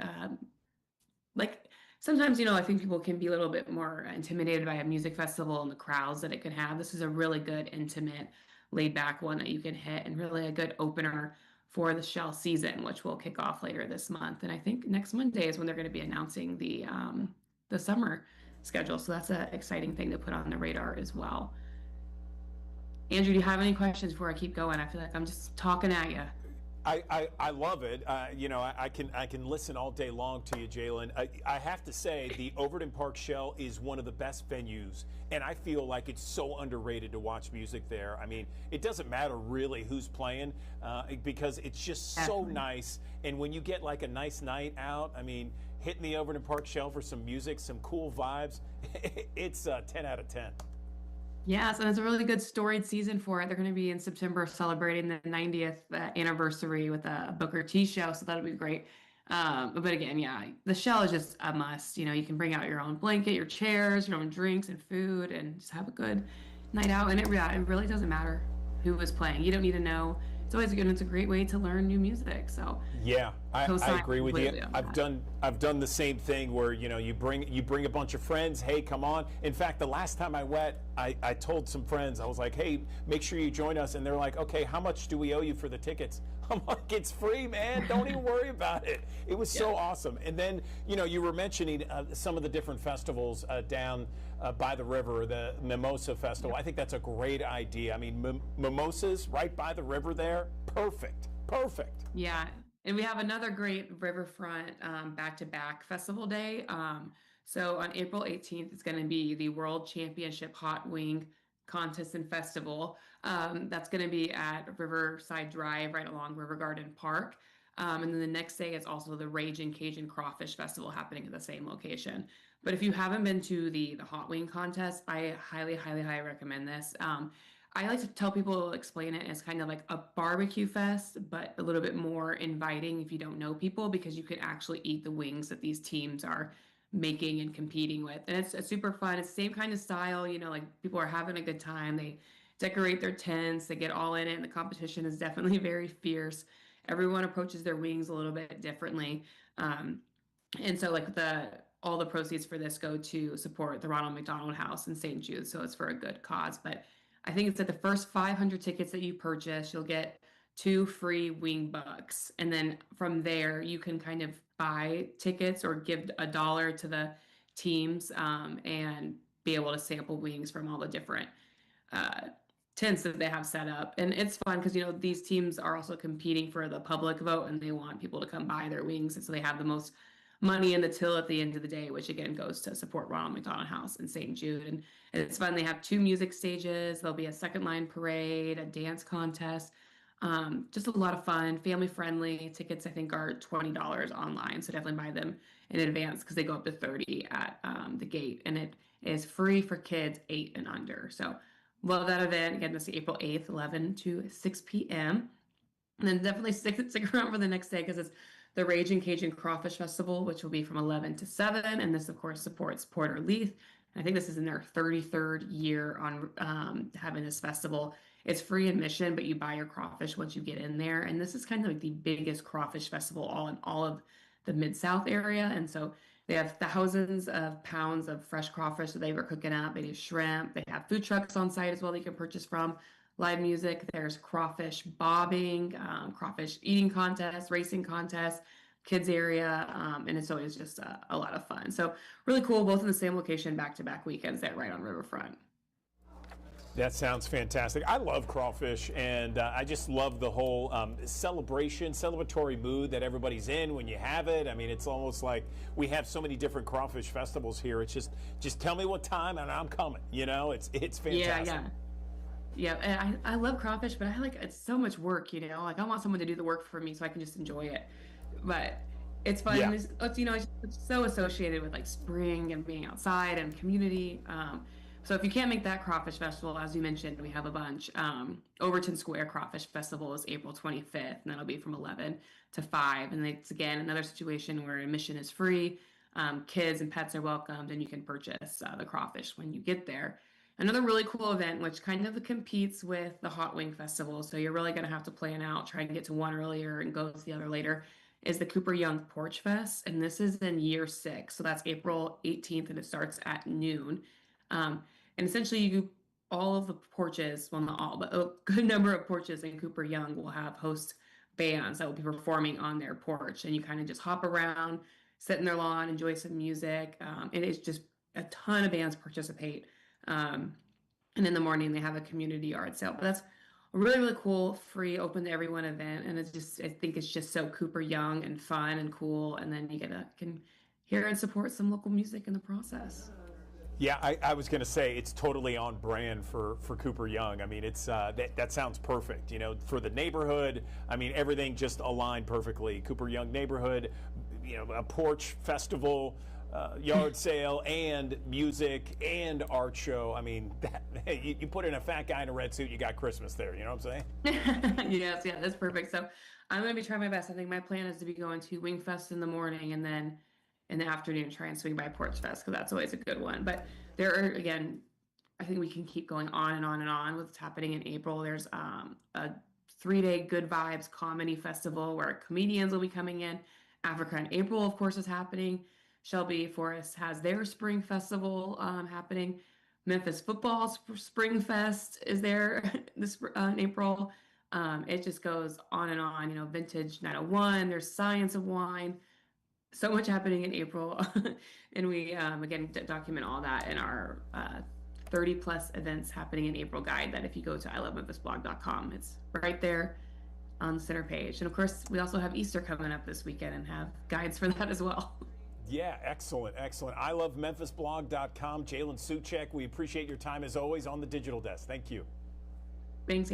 Like sometimes, I think people can be a little bit more intimidated by a music festival and the crowds that it can have. This is a really good, intimate, laid back one that you can hit, and really a good opener for the Shell season, which will kick off later this month. And I think next Monday is when they're going to be announcing the summer schedule. So that's an exciting thing to put on the radar as well. Andrew, do you have any questions before I keep going? I feel like I'm just talking at you.
I love it. I can listen all day long to you, Jalen. I have to say, the Overton Park Shell is one of the best venues, and I feel like it's so underrated to watch music there. I mean, it doesn't matter really who's playing, because it's just so nice. And when you get like a nice night out, I mean, hitting the Overton Park Shell for some music, some cool vibes, it's 10 out of 10.
Yes, and it's a really good storied season for it. They're going to be in September celebrating the 90th anniversary with a Booker T show, so that'll be great. But again, yeah, the Shell is just a must. You can bring out your own blanket, your chairs, your own drinks and food, and just have a good night out. And it really doesn't matter who is playing. You don't need to know. It's always good. It's a great way to learn new music. So
yeah, I agree with you. I've
that.
done the same thing where you bring a bunch of friends. Hey, come on. In fact, the last time I went, I told some friends, I was like, hey, make sure you join us. And they're like, okay, how much do we owe you for the tickets? I'm like, it's free, man. Don't even worry about it. It was so awesome. And then you were mentioning some of the different festivals down by the river, the Mimosa Festival. I think that's a great idea. I mean, mimosas right by the river there, perfect.
Yeah, and we have another great riverfront back-to-back festival day. So on April 18th, it's going to be the World Championship Hot Wing Contest and Festival. That's going to be at Riverside Drive, right along River Garden Park. And then the next day is also the Raging Cajun Crawfish Festival happening at the same location. But if you haven't been to the Hot Wing Contest, I highly, highly, highly recommend this. I like to tell people, explain it as kind of like a barbecue fest, but a little bit more inviting if you don't know people, because you can actually eat the wings that these teams are making and competing with. And it's super fun. It's the same kind of style, like people are having a good time. They decorate their tents, they get all in it, and the competition is definitely very fierce. Everyone approaches their wings a little bit differently. And so like all the proceeds for this go to support the Ronald McDonald House in St. Jude. So it's for a good cause. But I think it's that the first 500 tickets that you purchase, you'll get 2 free wing bucks. And then from there, you can kind of buy tickets or give $1 to the teams, and be able to sample wings from all the different tents that they have set up. And it's fun because, these teams are also competing for the public vote, and they want people to come buy their wings. And so they have the most money in the till at the end of the day, which again goes to support Ronald McDonald House in St. Jude. And it's fun. They have 2 music stages. There'll be a second line parade, a dance contest. Just a lot of fun, family friendly. Tickets, I think, are $20 online. So definitely buy them in advance because they go up to $30 at the gate. And it is free for kids 8 and under. So love that event. Again, this is April 8th, 11 to 6 p.m. And then definitely stick around for the next day because it's the Raging Cajun Crawfish Festival, which will be from 11 to 7. And this, of course, supports Porter Leith. I think this is in their 33rd year on having this festival. It's free admission, but you buy your crawfish once you get in there. And this is kind of like the biggest crawfish festival in all of the Mid-South area. And so they have thousands of pounds of fresh crawfish that they were cooking up. They do shrimp. They have food trucks on site as well that you can purchase from. Live music. There's crawfish bobbing, crawfish eating contests, racing contests, kids area, and it's always just a lot of fun. So really cool, both in the same location, back-to-back weekends there right on Riverfront.
That sounds fantastic. I love crawfish, and I just love the whole celebratory mood that everybody's in when you have it. I mean, it's almost like we have so many different crawfish festivals here. It's just tell me what time and I'm coming. It's fantastic.
Yeah. Yeah, and I love crawfish, but I like it's so much work, Like I want someone to do the work for me so I can just enjoy it. But it's fun.
Yeah.
It's so associated with like spring and being outside and community. So if you can't make that crawfish festival, as you mentioned, we have a bunch. Overton Square Crawfish Festival is April 25th, and that'll be from 11 to 5. And it's again another situation where admission is free. Kids and pets are welcomed, and you can purchase the crawfish when you get there. Another really cool event, which kind of competes with the Hot Wing Festival, so you're really going to have to plan out, try and get to one earlier and go to the other later, is the Cooper Young Porch Fest. And this is in year 6. So that's April 18th, and it starts at noon. And essentially, all of the porches, well, not all, but a good number of porches in Cooper Young will have host bands that will be performing on their porch. And you kind of just hop around, sit in their lawn, enjoy some music. And it's just a ton of bands participate. And in the morning they have a community yard sale. But that's a really, really cool, free, open to everyone event. And I think it's just so Cooper Young and fun and cool. And then you can hear and support some local music in the process.
Yeah, I was going to say it's totally on brand for Cooper Young. I mean, it's that sounds perfect, for the neighborhood. I mean, everything just aligned perfectly. Cooper Young neighborhood, a porch festival, yard sale, and music and art show. I mean, you put in a fat guy in a red suit, you got Christmas there. You know what I'm saying?
Yes, yeah, that's perfect. So I'm going to be trying my best. I think my plan is to be going to Wing Fest in the morning, and then in the afternoon try and swing by Porch Fest, because that's always a good one. But there are, again, I think we can keep going on and on and on with what's happening in April. There's a 3-day Good Vibes Comedy Festival where comedians will be coming in. Africa in April, of course, is happening. Shelby Forest has their spring festival happening. Memphis Football Spring Fest is there in April. It just goes on and on. Vintage 901, there's Science of Wine. So much happening in April. And we, again, document all that in our 30 plus events happening in April guide that if you go to ilovememphisblog.com, it's right there on the center page. And of course, we also have Easter coming up this weekend and have guides for that as well.
Yeah, excellent, excellent. ilovememphisblog.com. Jalen Suchek, we appreciate your time as always on the digital desk. Thank you.
Thanks.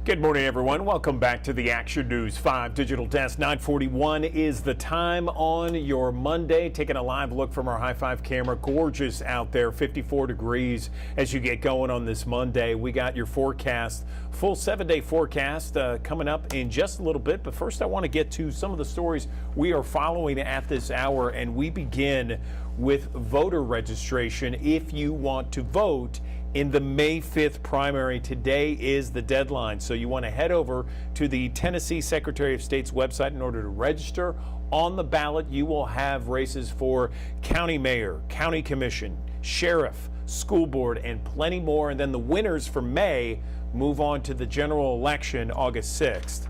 Good morning, everyone. Welcome back to the Action News 5 Digital Desk. 9:41 is the time on your Monday. Taking a live look from our High 5 camera. Gorgeous out there, 54 degrees as you get going on this Monday. We got your forecast, full 7-day forecast coming up in just a little bit. But first, I want to get to some of the stories we are following at this hour. And we begin with voter registration if you want to vote in the May 5th primary. Today is the deadline, so you want to head over to the Tennessee Secretary of State's website in order to register. On the ballot, you will have races for county mayor, county commission, sheriff, school board, and plenty more. And then the winners for May move on to the general election August 6th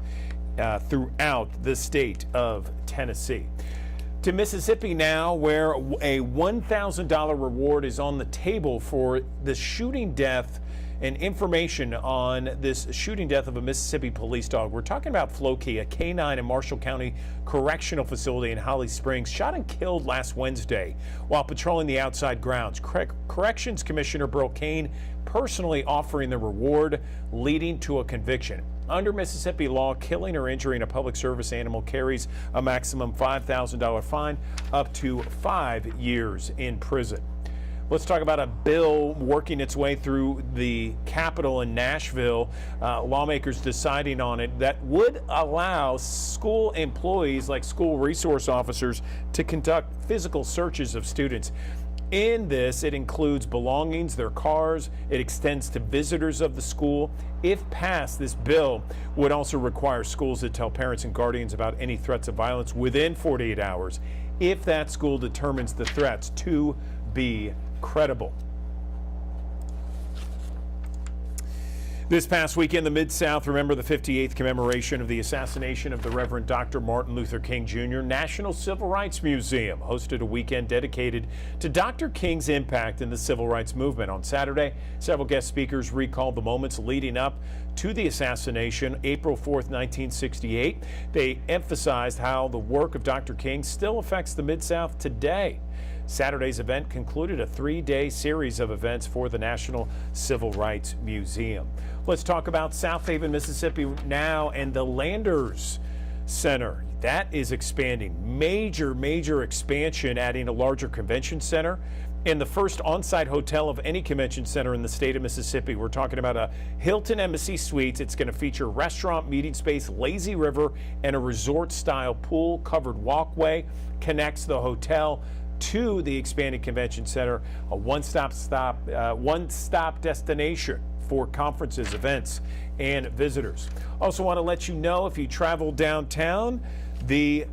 throughout the state of Tennessee. To Mississippi now, where a $1,000 reward is on the table for the shooting death and information on this shooting death of a Mississippi police dog. We're talking about Floki, a K-9 in Marshall County Correctional Facility in Holly Springs, shot and killed last Wednesday while patrolling the outside grounds. Corrections Commissioner Burl Cain personally offering the reward, leading to a conviction. Under Mississippi law, killing or injuring a public service animal carries a maximum $5,000 fine up to 5 years in prison. Let's talk about a bill working its way through the Capitol in Nashville. Lawmakers deciding on it that would allow school employees, like school resource officers, to conduct physical searches of students. In this, it includes belongings, their cars. It extends to visitors of the school. If passed, this bill would also require schools to tell parents and guardians about any threats of violence within 48 hours if that school determines the threats to be credible. This past week in the Mid-South, remember the 58th commemoration of the assassination of the Reverend Dr. Martin Luther King Jr. National Civil Rights Museum hosted a weekend dedicated to Dr. King's impact in the civil rights movement. On Saturday, several guest speakers recalled the moments leading up to the assassination, April 4th, 1968. They emphasized how the work of Dr. King still affects the Mid-South today. Saturday's event concluded a 3-day series of events for the National Civil Rights Museum. Let's talk about South Haven, Mississippi now, and the Landers Center. That is expanding. Major expansion, adding a larger convention center and the first on-site hotel of any convention center in the state of Mississippi. We're talking about a Hilton Embassy Suites. It's going to feature restaurant, meeting space, lazy river, and a resort-style pool-covered walkway. Connects the hotel to the expanded convention center, a one-stop destination for conferences, events, and visitors. Also want to let you know, if you travel downtown, the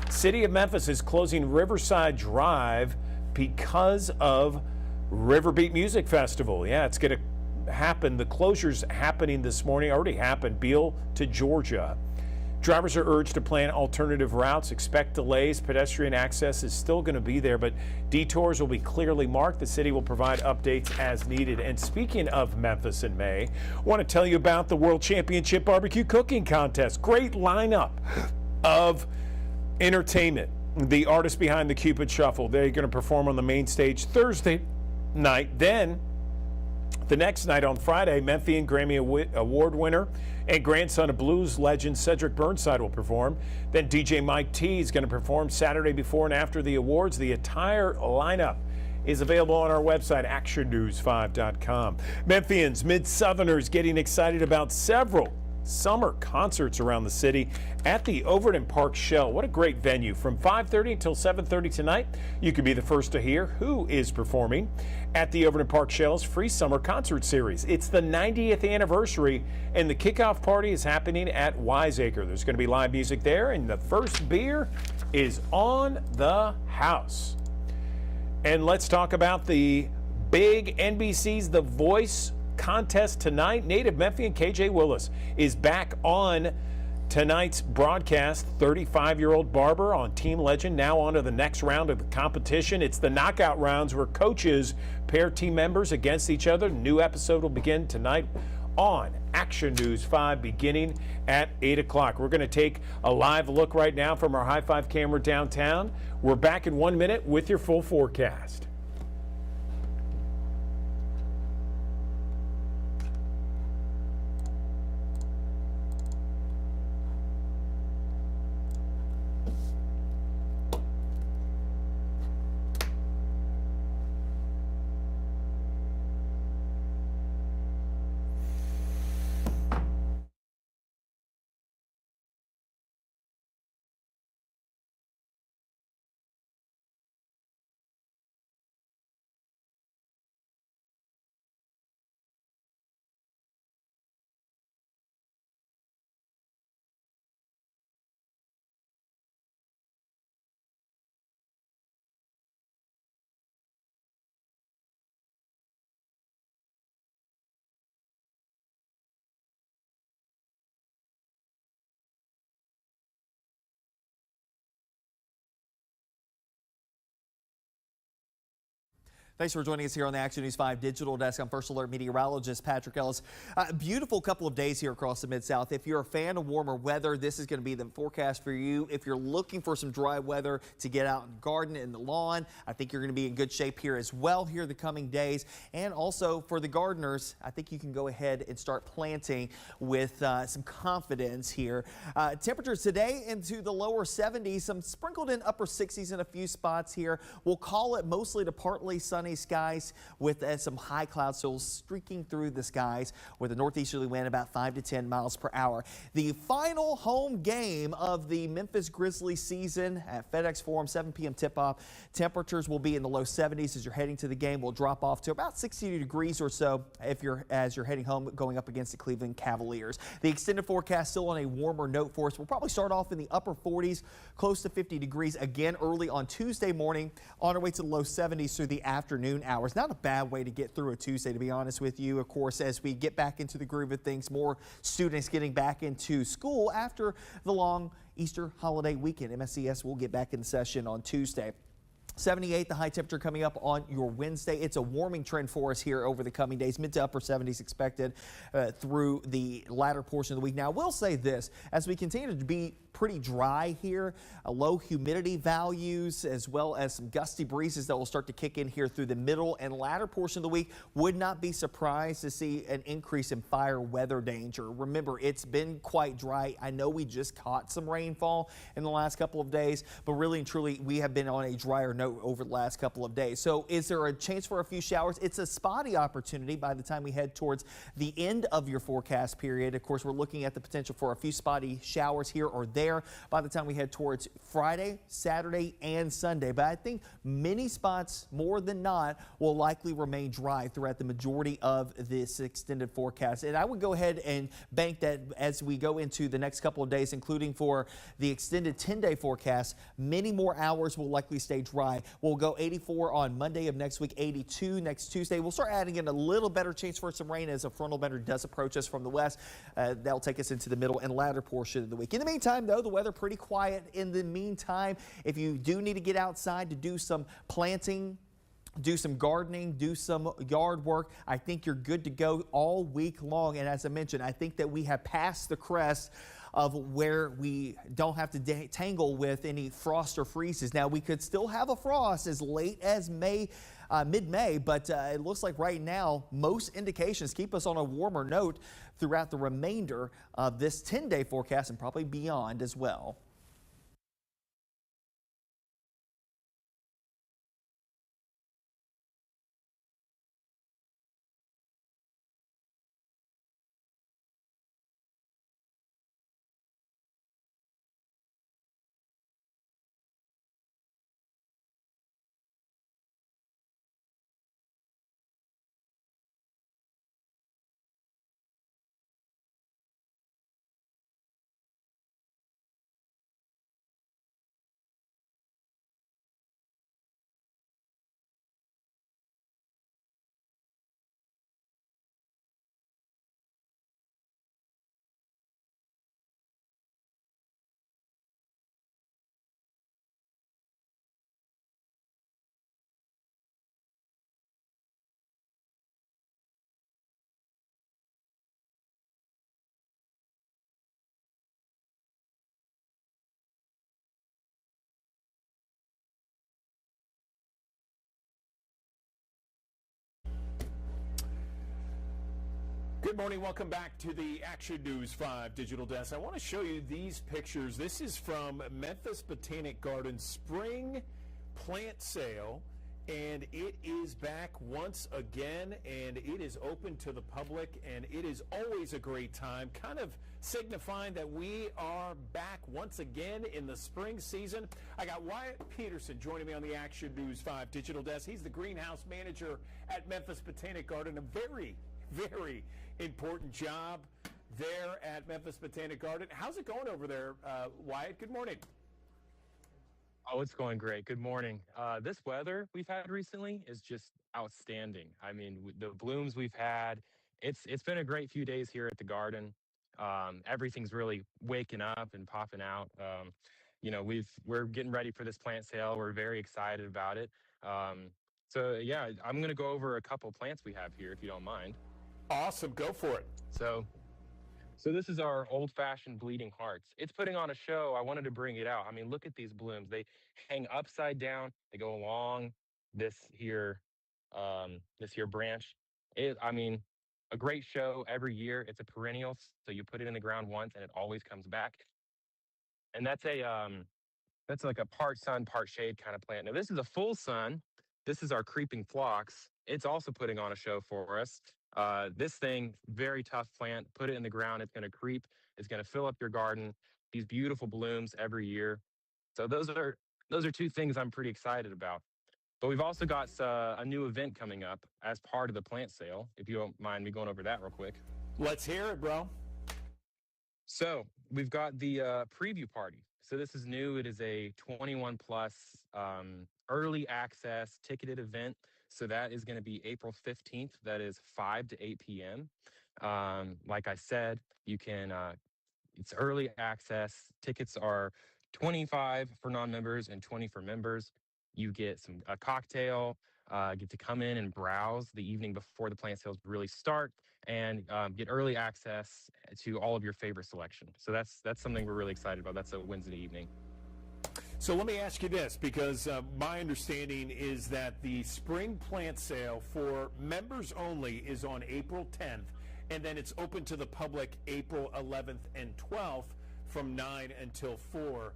city of Memphis is closing Riverside Drive because of Riverbeat Music Festival. Yeah, it's going to happen. The closure's happening this morning, already happened, Beale to Georgia. Drivers are urged to plan alternative routes. Expect delays. Pedestrian access is still going to be there, but detours will be clearly marked. The city will provide updates as needed. And speaking of Memphis in May, I want to tell you about the World Championship Barbecue Cooking Contest. Great lineup of entertainment. The artists behind the Cupid Shuffle, they're going to perform on the main stage Thursday night. Then the next night on Friday, Memphian Grammy Award winner and grandson of blues legend Cedric Burnside will perform. Then DJ Mike T is going to perform Saturday before and after the awards. The entire lineup is available on our website, actionnews5.com. Memphians, Mid-Southerners getting excited about several summer concerts around the city at the Overton Park Shell. What a great venue. From 5:30 until 7:30 tonight, you can be the first to hear who is performing at the Overton Park Shell's free summer concert series. It's the 90th anniversary, and the kickoff party is happening at Wiseacre. There's going to be live music there, and the first beer is on the house. And let's talk about the big NBC's The Voice contest tonight. Native Memphian KJ Willis is back on tonight's broadcast. 35-year-old Barber on Team Legend, now on to the next round of the competition. It's the knockout rounds where coaches pair team members against each other. New episode will begin tonight on Action News 5 beginning at 8 o'clock. We're going to take a live look right now from our High Five camera downtown. We're back in 1 minute with your full forecast.
Thanks for joining us here on the Action News 5 Digital Desk. I'm First Alert meteorologist Patrick Ellis. Beautiful couple of days here across the Mid-South. If you're a fan of warmer weather, this is going to be the forecast for you. If you're looking for some dry weather to get out and garden in the lawn, I think you're going to be in good shape here as well here the coming days. And also for the gardeners, I think you can go ahead and start planting with some confidence here. Temperatures today into the lower 70s, some sprinkled in upper 60s in a few spots here. We'll call it mostly to partly sunny sunny skies with some high cloud souls streaking through the skies with a northeasterly wind about 5 to 10 miles per hour. The final home game of the Memphis Grizzlies season at FedEx Forum, 7 p.m. tip-off. Temperatures will be in the low 70s as you're heading to the game. Will drop off to about 60 degrees or so as you're heading home, going up against the Cleveland Cavaliers. The extended forecast still on a warmer note for us. We'll probably start off in the upper 40s, close to 50 degrees again early on Tuesday morning, on our way to the low 70s through the afternoon hours. Not a bad way to get through a Tuesday, to be honest with you. Of course, as we get back into the groove of things, more students getting back into school after the long Easter holiday weekend. MSCS will get back in session on Tuesday. 78, the high temperature coming up on your Wednesday. It's a warming trend for us here over the coming days. Mid to upper 70s expected through the latter portion of the week. Now, I will say this, as we continue to be pretty dry here, low humidity values as well as some gusty breezes that will start to kick in here through the middle and latter portion of the week. Would not be surprised to see an increase in fire weather danger. Remember, it's been quite dry. I know we just caught some rainfall in the last couple of days, but really and truly we have been on a drier note over the last couple of days. So is there a chance for a few showers? It's a spotty opportunity by the time we head towards the end of your forecast period. Of course, we're looking at the potential for a few spotty showers here or there by the time we head towards Friday, Saturday, and Sunday. But I think many spots, more than not, will likely remain dry throughout the majority of this extended forecast. And I would go ahead and bank that as we go into the next couple of days, including for the extended 10-day forecast, many more hours will likely stay dry. We'll go 84 on Monday of next week, 82 next Tuesday. We'll start adding in a little better chance for some rain as a frontal boundary does approach us from the west. That'll take us into the middle and latter portion of the week. In the meantime, though, the weather pretty quiet in the meantime. If you do need to get outside to do some planting, do some gardening, do some yard work, I think you're good to go all week long. And as I mentioned, I think that we have passed the crest of where we don't have to tangle with any frost or freezes. Now, we could still have a frost as late as mid-May, but it looks like right now most indications keep us on a warmer note throughout the remainder of this 10-day forecast and probably beyond as well.
Good morning. Welcome back to the Action News 5 Digital Desk. I want to show you these pictures. This is from Memphis Botanic Gardens Spring Plant Sale, and it is back once again, and it is open to the public, and it is always a great time, kind of signifying that we are back once again in the spring season. I got Wyatt Peterson joining me on the Action News 5 Digital Desk. He's the greenhouse manager at Memphis Botanic Garden, a very important job there at Memphis Botanic Garden. How's it going over there, Wyatt? Good morning.
Oh, it's going great. Good morning. This weather we've had recently is just outstanding. I mean, the blooms we've had, it's been a great few days here at the garden. Everything's really waking up and popping out. We're getting ready for this plant sale. We're very excited about it. So yeah, I'm going to go over a couple plants we have here, if you don't mind.
Awesome. Go for it.
So this is our old-fashioned bleeding hearts. It's putting on a show. I wanted to bring it out. I mean, look at these blooms. They hang upside down. They go along this here branch. A great show every year. It's a perennial, so you put it in the ground once and it always comes back. And that's like a part sun, part shade kind of plant. Now this is a full sun. This is our creeping phlox. It's also putting on a show for us. This thing, very tough plant. Put it in the ground, it's going to creep. It's going to fill up your garden. These beautiful blooms every year. So those are two things I'm pretty excited about. But we've also got a new event coming up as part of the plant sale. If you don't mind me going over that real quick.
Let's hear it, bro.
So we've got the preview party. So this is new. It is a 21 plus early access ticketed event. So that is going to be April 15th. That is 5 to 8 p.m. Like I said, you can, it's early access. Tickets are 25 for non-members and 20 for members. You get a cocktail, get to come in and browse the evening before the plant sales really start, and get early access to all of your favorite selection. So that's something we're really excited about. That's a Wednesday evening.
So let me ask you this, because my understanding is that the spring plant sale for members only is on April 10th, and then it's open to the public April 11th and 12th from 9 until 4.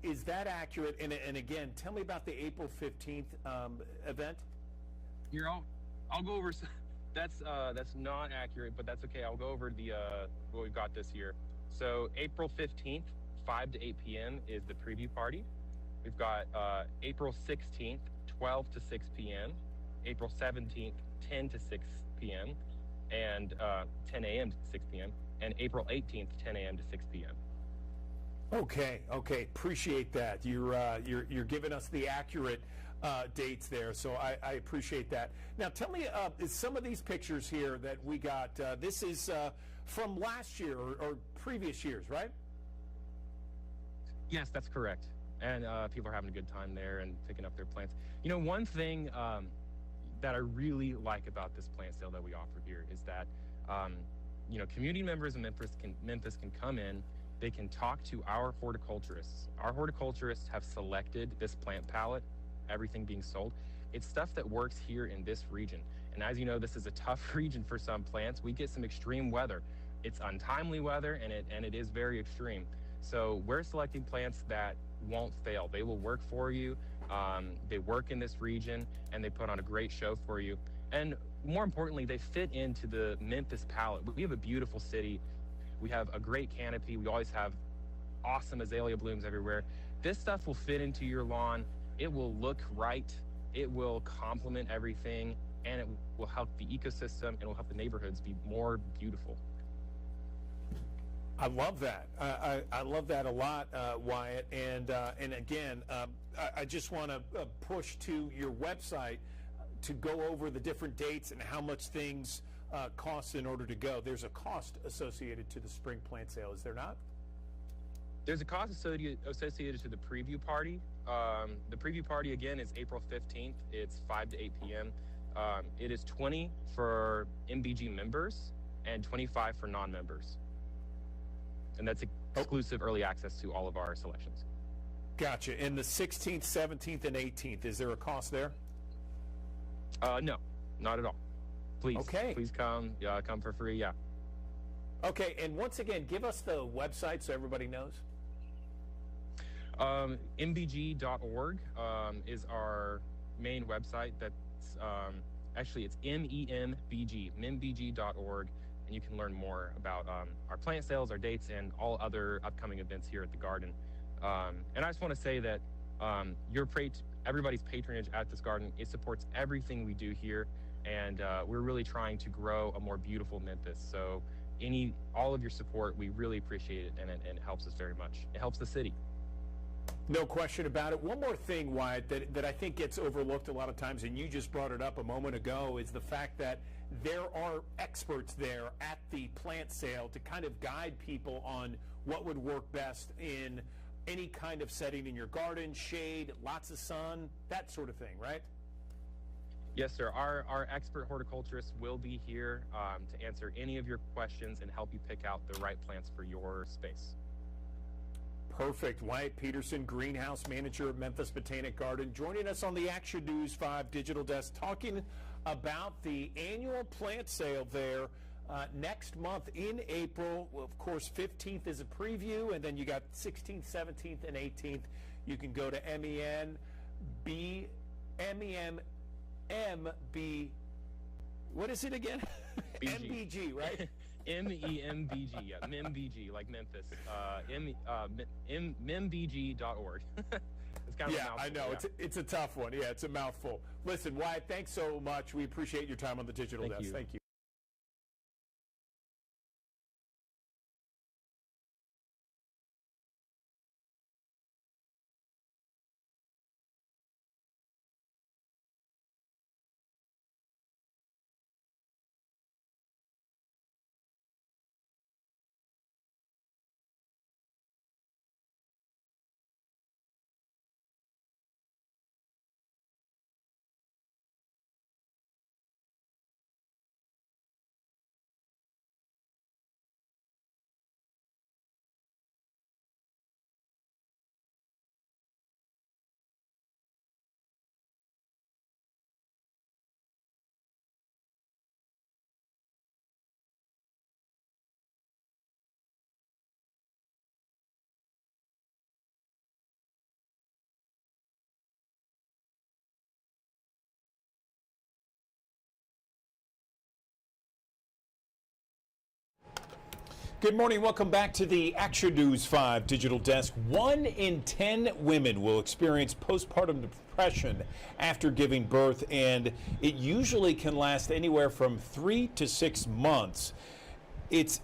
Is that accurate? And again, tell me about the April 15th event.
Here, I'll go over. That's not accurate, but that's okay. I'll go over the what we've got this year. So April 15th, 5 to 8 p.m. is the preview party. We've got April 16th, 12 to 6 p.m. April 17th, 10 to 6 p.m. and 10 a.m. to 6 p.m. and April 18th, 10 a.m. to 6 p.m.
Okay, appreciate that. You're giving us the accurate dates there, so I appreciate that. Now, tell me, some of these pictures here that we got. This is from last year or previous years, right?
Yes, that's correct. And people are having a good time there and picking up their plants. You know, one thing that I really like about this plant sale that we offer here is that, you know, community members in Memphis can come in. They can talk to our horticulturists. Our horticulturists have selected this plant palette, everything being sold. It's stuff that works here in this region. And as you know, this is a tough region for some plants. We get some extreme weather. It's untimely weather, and it is very extreme. So we're selecting plants that won't fail. They will work for you. They work in this region, and they put on a great show for you. And more importantly, they fit into the Memphis palette. We have a beautiful city. We have a great canopy. We always have awesome azalea blooms everywhere. This stuff will fit into your lawn. It will look right. It will complement everything, and it will help the ecosystem, and it will help the neighborhoods be more beautiful.
I love that. I love that a lot, Wyatt. And again, I just want to push to your website to go over the different dates and how much things cost in order to go. There's a cost associated to the spring plant sale, is there not?
There's a cost associated to the preview party. The preview party, again, is April 15th. It's 5 to 8 p.m. It is $20 for MBG members and $25 for non-members. And that's exclusive early access to all of our selections.
Gotcha. And the 16th, 17th, and 18th, is there a cost there?
No, not at all. Please,
okay.
Please come. Come for free. Yeah.
Okay, and once again, give us the website so everybody knows.
mbg.org is our main website. That's actually it's membg.org, and you can learn more about our plant sales, our dates, and all other upcoming events here at the garden. And I just want to say that everybody's patronage at this garden, it supports everything we do here. And we're really trying to grow a more beautiful Memphis. So all of your support, we really appreciate it, and it helps us very much. It helps the city.
No question about it. One more thing, Wyatt, that I think gets overlooked a lot of times, and you just brought it up a moment ago, is the fact that there are experts there at the plant sale to kind of guide people on what would work best in any kind of setting in your garden, shade, lots of sun, that sort of thing, right?
Yes, sir. Our expert horticulturists will be here to answer any of your questions and help you pick out the right plants for your space.
Perfect. Wyatt Peterson, greenhouse manager at Memphis Botanic Garden, joining us on the Action News 5 digital desk, talking about the annual plant sale there next month in April. Well, of course, 15th is a preview, and then you got 16th, 17th, and 18th. You can go to MENBG.org MEMB. What is it again? MBG, right?
MEMBG, yeah, MEMBG, like Memphis. MEMBG.org. It's kind of a
Yeah,
mouthful,
I know.
yeah.
It's a tough one. Yeah, it's a mouthful. Listen, Wyatt, thanks so much. We appreciate your time on the Digital
Thank
Desk.
you.
Thank you. Good morning. Welcome back to the Action News 5 Digital Desk. 1 in 10 women will experience postpartum depression after giving birth, and it usually can last anywhere from 3 to 6 months. It's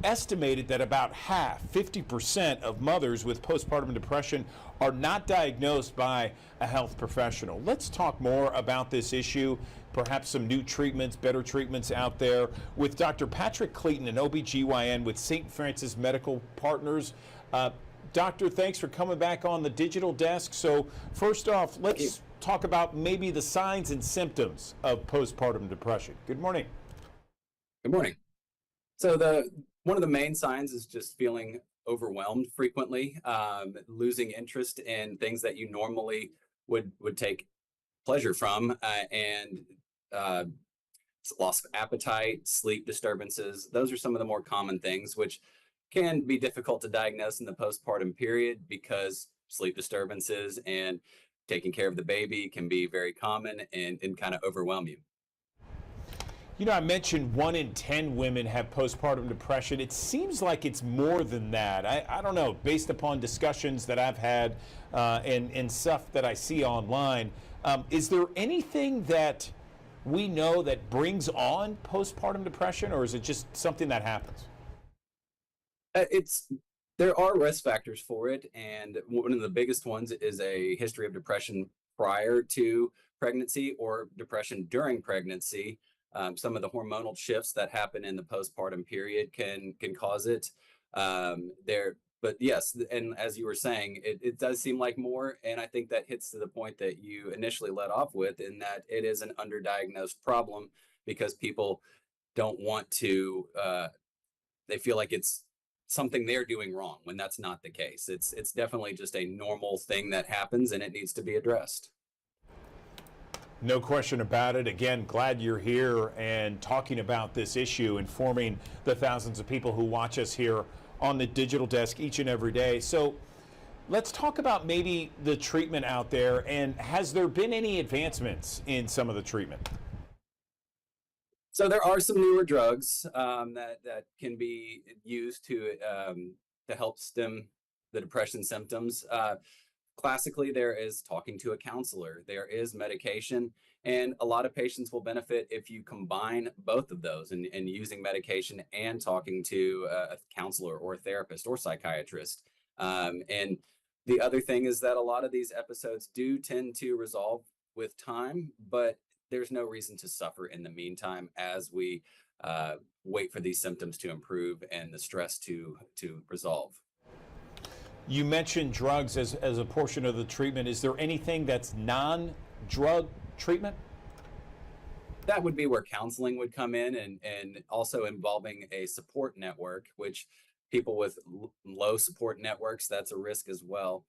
estimated that about half, 50% of mothers with postpartum depression are not diagnosed by a health professional. Let's talk more about this issue, perhaps some new treatments, better treatments out there, with Dr. Patrick Clayton, an OBGYN with St. Francis Medical Partners. Doctor, thanks for coming back on the Digital Desk. So first off, let's talk about maybe the signs and symptoms of postpartum depression. Good morning.
Good morning. So one of the main signs is just feeling overwhelmed frequently, losing interest in things that you normally would take pleasure from, and loss of appetite, sleep disturbances. Those are some of the more common things, which can be difficult to diagnose in the postpartum period because sleep disturbances and taking care of the baby can be very common and kind of overwhelm you.
You know, I mentioned 1 in 10 women have postpartum depression. It seems like it's more than that. I don't know, based upon discussions that I've had and stuff that I see online. Is there anything that we know that brings on postpartum depression, or is it just something that happens?
There are risk factors for it, and one of the biggest ones is a history of depression prior to pregnancy or depression during pregnancy. Some of the hormonal shifts that happen in the postpartum period can cause it. But yes, and as you were saying, it does seem like more, and I think that hits to the point that you initially led off with, in that it is an underdiagnosed problem because people don't want to. They feel like it's something they're doing wrong when that's not the case. It's definitely just a normal thing that happens, and it needs to be addressed.
No question about it. Again, glad you're here and talking about this issue, informing the thousands of people who watch us here on the Digital Desk each and every day. So let's talk about maybe the treatment out there, and has there been any advancements in some of the treatment?
So there are some newer drugs that can be used to help stem the depression symptoms. Classically, there is talking to a counselor, there is medication, and a lot of patients will benefit if you combine both of those and using medication and talking to a counselor or a therapist or psychiatrist. And the other thing is that a lot of these episodes do tend to resolve with time, but there's no reason to suffer in the meantime as we wait for these symptoms to improve and the stress to resolve.
You mentioned drugs as a portion of the treatment. Is there anything that's non-drug treatment?
That would be where counseling would come in, and also involving a support network, which people with low support networks, that's a risk as well.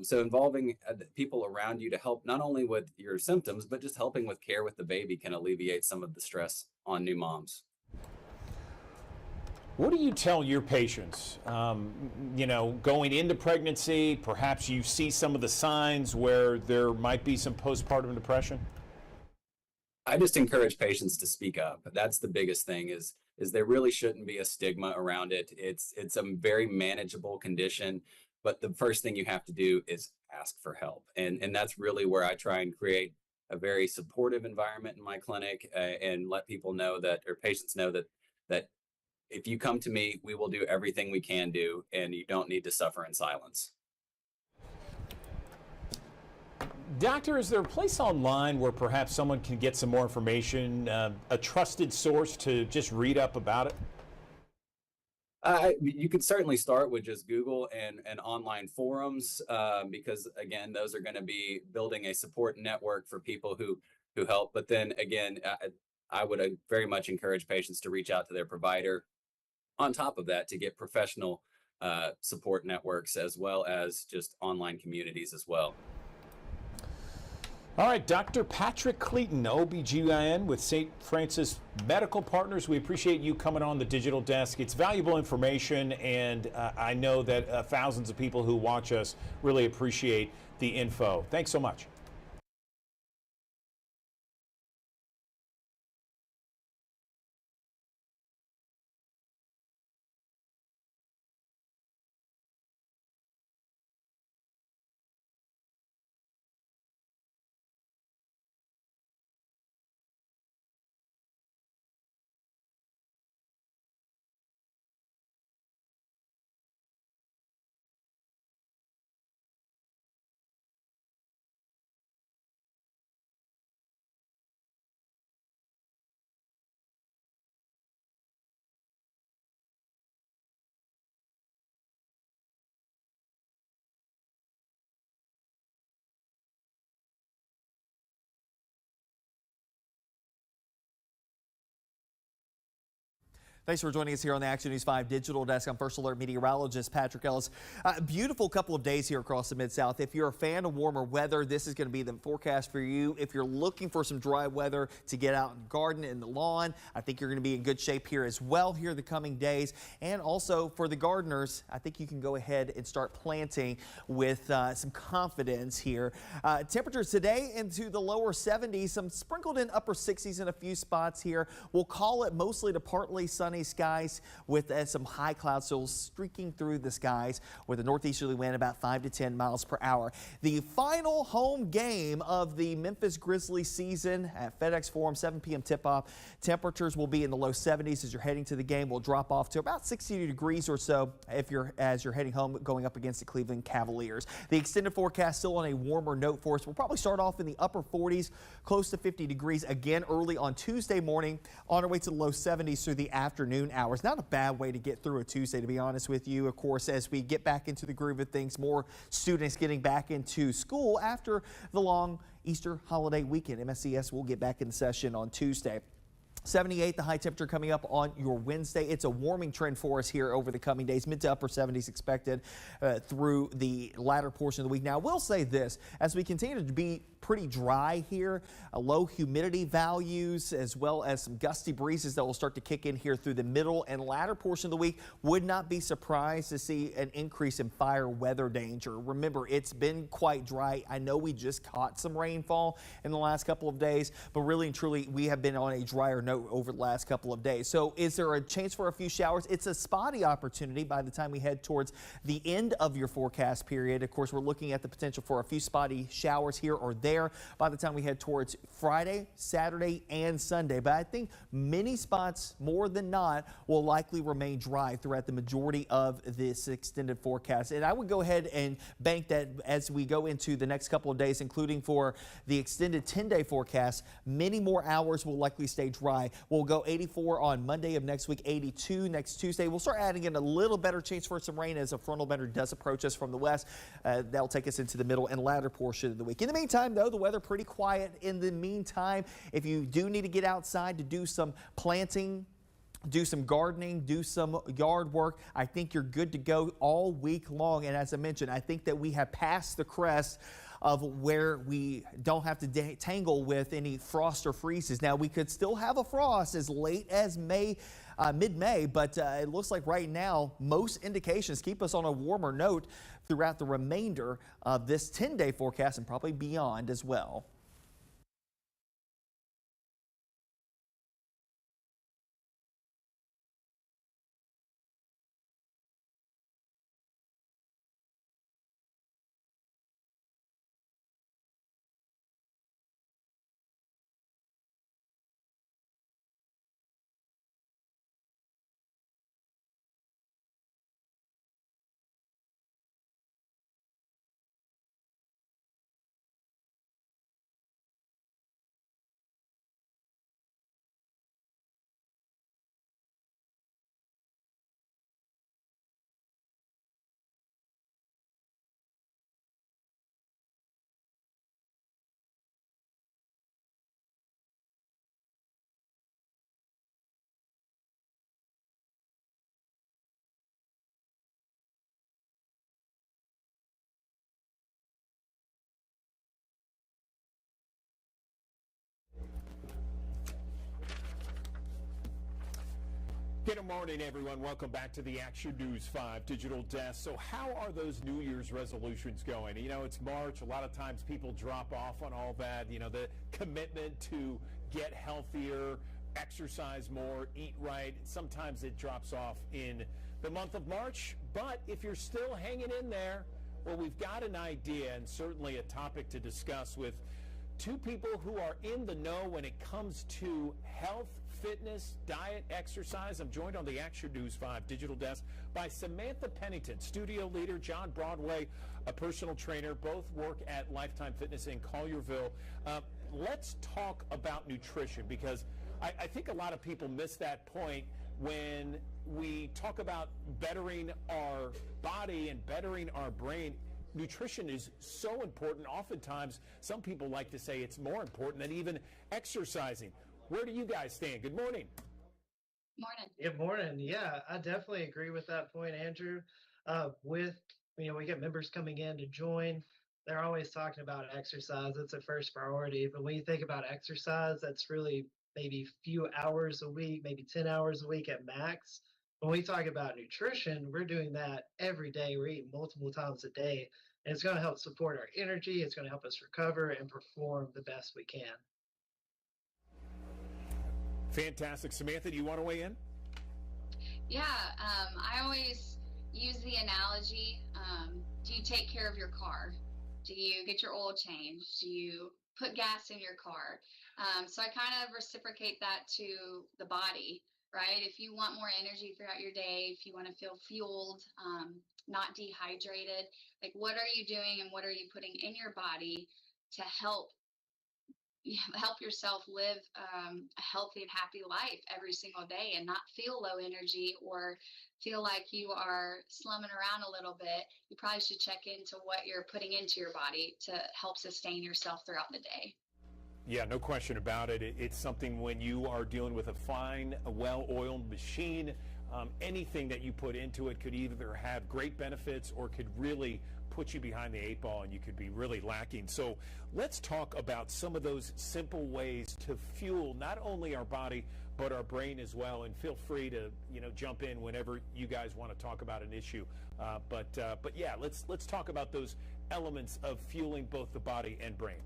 So involving people around you to help not only with your symptoms, but just helping with care with the baby can alleviate some of the stress on new moms.
What do you tell your patients? Going into pregnancy, perhaps you see some of the signs where there might be some postpartum depression?
I just encourage patients to speak up. That's the biggest thing is there really shouldn't be a stigma around it. It's a very manageable condition, but the first thing you have to do is ask for help. And that's really where I try and create a very supportive environment in my clinic, and let people know that, or patients know that if you come to me, we will do everything we can do, and you don't need to suffer in silence.
Doctor, is there a place online where perhaps someone can get some more information, a trusted source to just read up about it?
You could certainly start with just Google and online forums, because again, those are going to be building a support network for people who help. But then again, I would very much encourage patients to reach out to their provider. On top of that, to get professional support networks, as well as just online communities as well.
All right, Dr. Patrick Cleeton, OBGYN with St. Francis Medical Partners. We appreciate you coming on the digital desk. It's valuable information, and I know that thousands of people who watch us really appreciate the info. Thanks so much.
Thanks for joining us here on the Action News 5 Digital Desk. I'm First Alert meteorologist Patrick Ellis. Beautiful couple of days here across the Mid-South. If you're a fan of warmer weather, this is going to be the forecast for you. If you're looking for some dry weather to get out and garden in the lawn, I think you're going to be in good shape here as well here the coming days. And also for the gardeners, I think you can go ahead and start planting with some confidence here. Temperatures today into the lower 70s, some sprinkled in upper 60s in a few spots here. We'll call it mostly to partly sunny skies with some high clouds still streaking through the skies with a northeasterly wind about 5 to 10 miles per hour. The final home game of the Memphis Grizzlies season at FedEx Forum, 7 p.m. tip-off. Temperatures will be in the low 70s as you're heading to the game. Will drop off to about 60 degrees or so as you're heading home going up against the Cleveland Cavaliers. The extended forecast still on a warmer note for us. We'll probably start off in the upper 40s, close to 50 degrees again early on Tuesday morning, on our way to the low 70s through the afternoon hours. Not a bad way to get through a Tuesday, to be honest with you. Of course, as we get back into the groove of things, more students getting back into school after the long Easter holiday weekend. MSCS will get back in session on Tuesday. 78, the high temperature coming up on your Wednesday. It's a warming trend for us here over the coming days. Mid to upper 70s expected through the latter portion of the week. Now, I will say this, as we continue to be pretty dry here, low humidity values, as well as some gusty breezes that will start to kick in here through the middle and latter portion of the week. Would not be surprised to see an increase in fire weather danger. Remember, it's been quite dry. I know we just caught some rainfall in the last couple of days, but really and truly, we have been on a drier note over the last couple of days. So is there a chance for a few showers? It's a spotty opportunity by the time we head towards the end of your forecast period. Of course, we're looking at the potential for a few spotty showers here or there by the time we head towards Friday, Saturday, and Sunday. But I think many spots, more than not, will likely remain dry throughout the majority of this extended forecast. And I would go ahead and bank that as we go into the next couple of days, including for the extended 10-day forecast, many more hours will likely stay dry. We'll go 84 on Monday of next week, 82 next Tuesday. We'll start adding in a little better chance for some rain as a frontal boundary does approach us from the west. That'll take us into the middle and latter portion of the week. In the meantime, though, the weather pretty quiet in the meantime. If you do need to get outside to do some planting, do some gardening, do some yard work, I think you're good to go all week long. And as I mentioned, I think that we have passed the crest of where we don't have to tangle with any frost or freezes. Now, we could still have a frost as late as May mid-May, but it looks like right now most indications keep us on a warmer note throughout the remainder of this 10-day forecast and probably beyond as well.
Good morning, everyone. Welcome back to the Action News 5 Digital Desk. So how are those New Year's resolutions going? You know, it's March. A lot of times people drop off on all that. You know, the commitment to get healthier, exercise more, eat right. Sometimes it drops off in the month of March. But if you're still hanging in there, well, we've got an idea and certainly a topic to discuss with two people who are in the know when it comes to health, fitness, diet, exercise. I'm joined on the Action News 5 Digital Desk by Samantha Pennington, studio leader, John Broadway, a personal trainer. Both work at Lifetime Fitness in Collierville. Let's talk about nutrition, because I think a lot of people miss that point when we talk about bettering our body and bettering our brain. Nutrition is so important. Oftentimes, some people like to say it's more important than even exercising. Where do you guys stand? Good morning.
Morning.
Good morning. Yeah, I definitely agree with that point, Andrew. We get members coming in to join. They're always talking about exercise. It's their first priority. But when you think about exercise, that's really maybe a few hours a week, maybe 10 hours a week at max. When we talk about nutrition, we're doing that every day. We're eating multiple times a day. And it's going to help support our energy. It's going to help us recover and perform the best we can.
Fantastic. Samantha, do you want to weigh in?
Yeah, I always use the analogy, do you take care of your car? Do you get your oil changed? Do you put gas in your car? So I kind of reciprocate that to the body, right? If you want more energy throughout your day, if you want to feel fueled, not dehydrated, like what are you doing and what are you putting in your body to help yourself live a healthy and happy life every single day and not feel low energy or feel like you are slumming around a little bit? You probably should check into what you're putting into your body to help sustain yourself throughout the day.
Yeah, no question about it. It's something when you are dealing with a fine, well-oiled machine, anything that you put into it could either have great benefits or could really put you behind the eight ball and you could be really lacking. So let's talk about some of those simple ways to fuel not only our body but our brain as well. And feel free to jump in whenever you guys want to talk about an issue. But yeah, let's talk about those elements of fueling both the body and brain.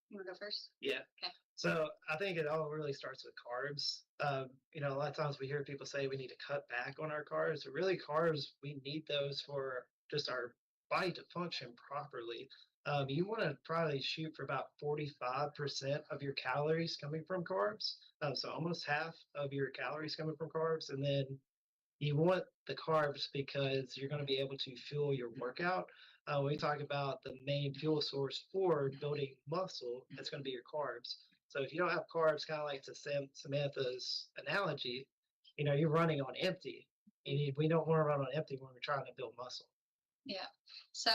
You want to go first?
Yeah.
Okay.
So I think it all really starts with carbs. A lot of times we hear people say we need to cut back on our carbs, but really carbs, we need those for just our body to function properly. You want to probably shoot for about 45% of your calories coming from carbs. So almost half of your calories coming from carbs. And then you want the carbs because you're going to be able to fuel your workout. We talk about the main fuel source for building muscle, it's going to be your carbs. So if you don't have carbs, kind of like to Samantha's analogy, you're running on empty. We don't want to run on empty when we're trying to build muscle.
Yeah. So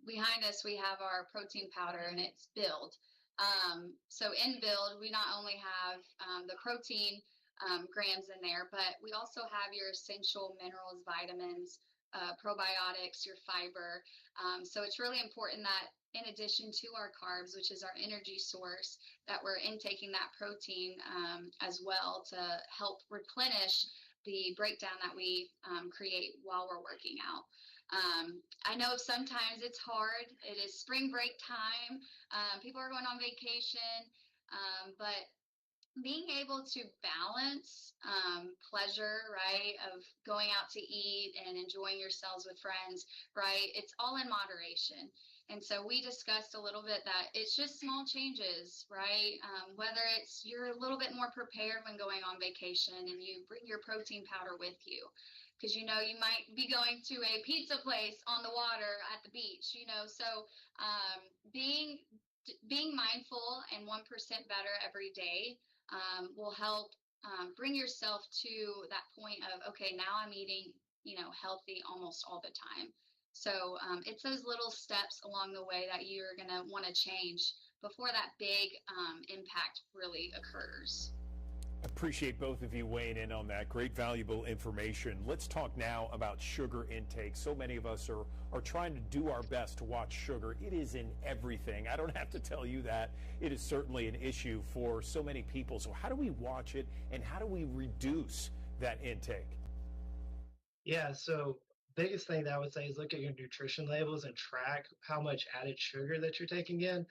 behind us, we have our protein powder and it's Build. So in Build, we not only have the protein grams in there, but we also have your essential minerals, vitamins, probiotics, your fiber. So it's really important that in addition to our carbs, which is our energy source, that we're intaking that protein as well to help replenish the breakdown that we create while we're working out. I know sometimes it's hard. It is spring break time. People are going on vacation, but being able to balance pleasure, right, of going out to eat and enjoying yourselves with friends, right, it's all in moderation. And so we discussed a little bit that it's just small changes, right? Whether it's you're a little bit more prepared when going on vacation and you bring your protein powder with you, because you know you might be going to a pizza place on the water at the beach, you know. So being mindful and 1% better every day will help bring yourself to that point of, okay, now I'm eating, you know, healthy almost all the time. So it's those little steps along the way that you're going to want to change before that big impact really occurs.
Appreciate both of you weighing in on that. Great, valuable information. Let's talk now about sugar intake. So many of us are trying to do our best to watch sugar. It is in everything. I don't have to tell you that. It is certainly an issue for so many people. So how do we watch it, and how do we reduce that intake?
Yeah, so biggest thing that I would say is look at your nutrition labels and track how much added sugar that you're taking in.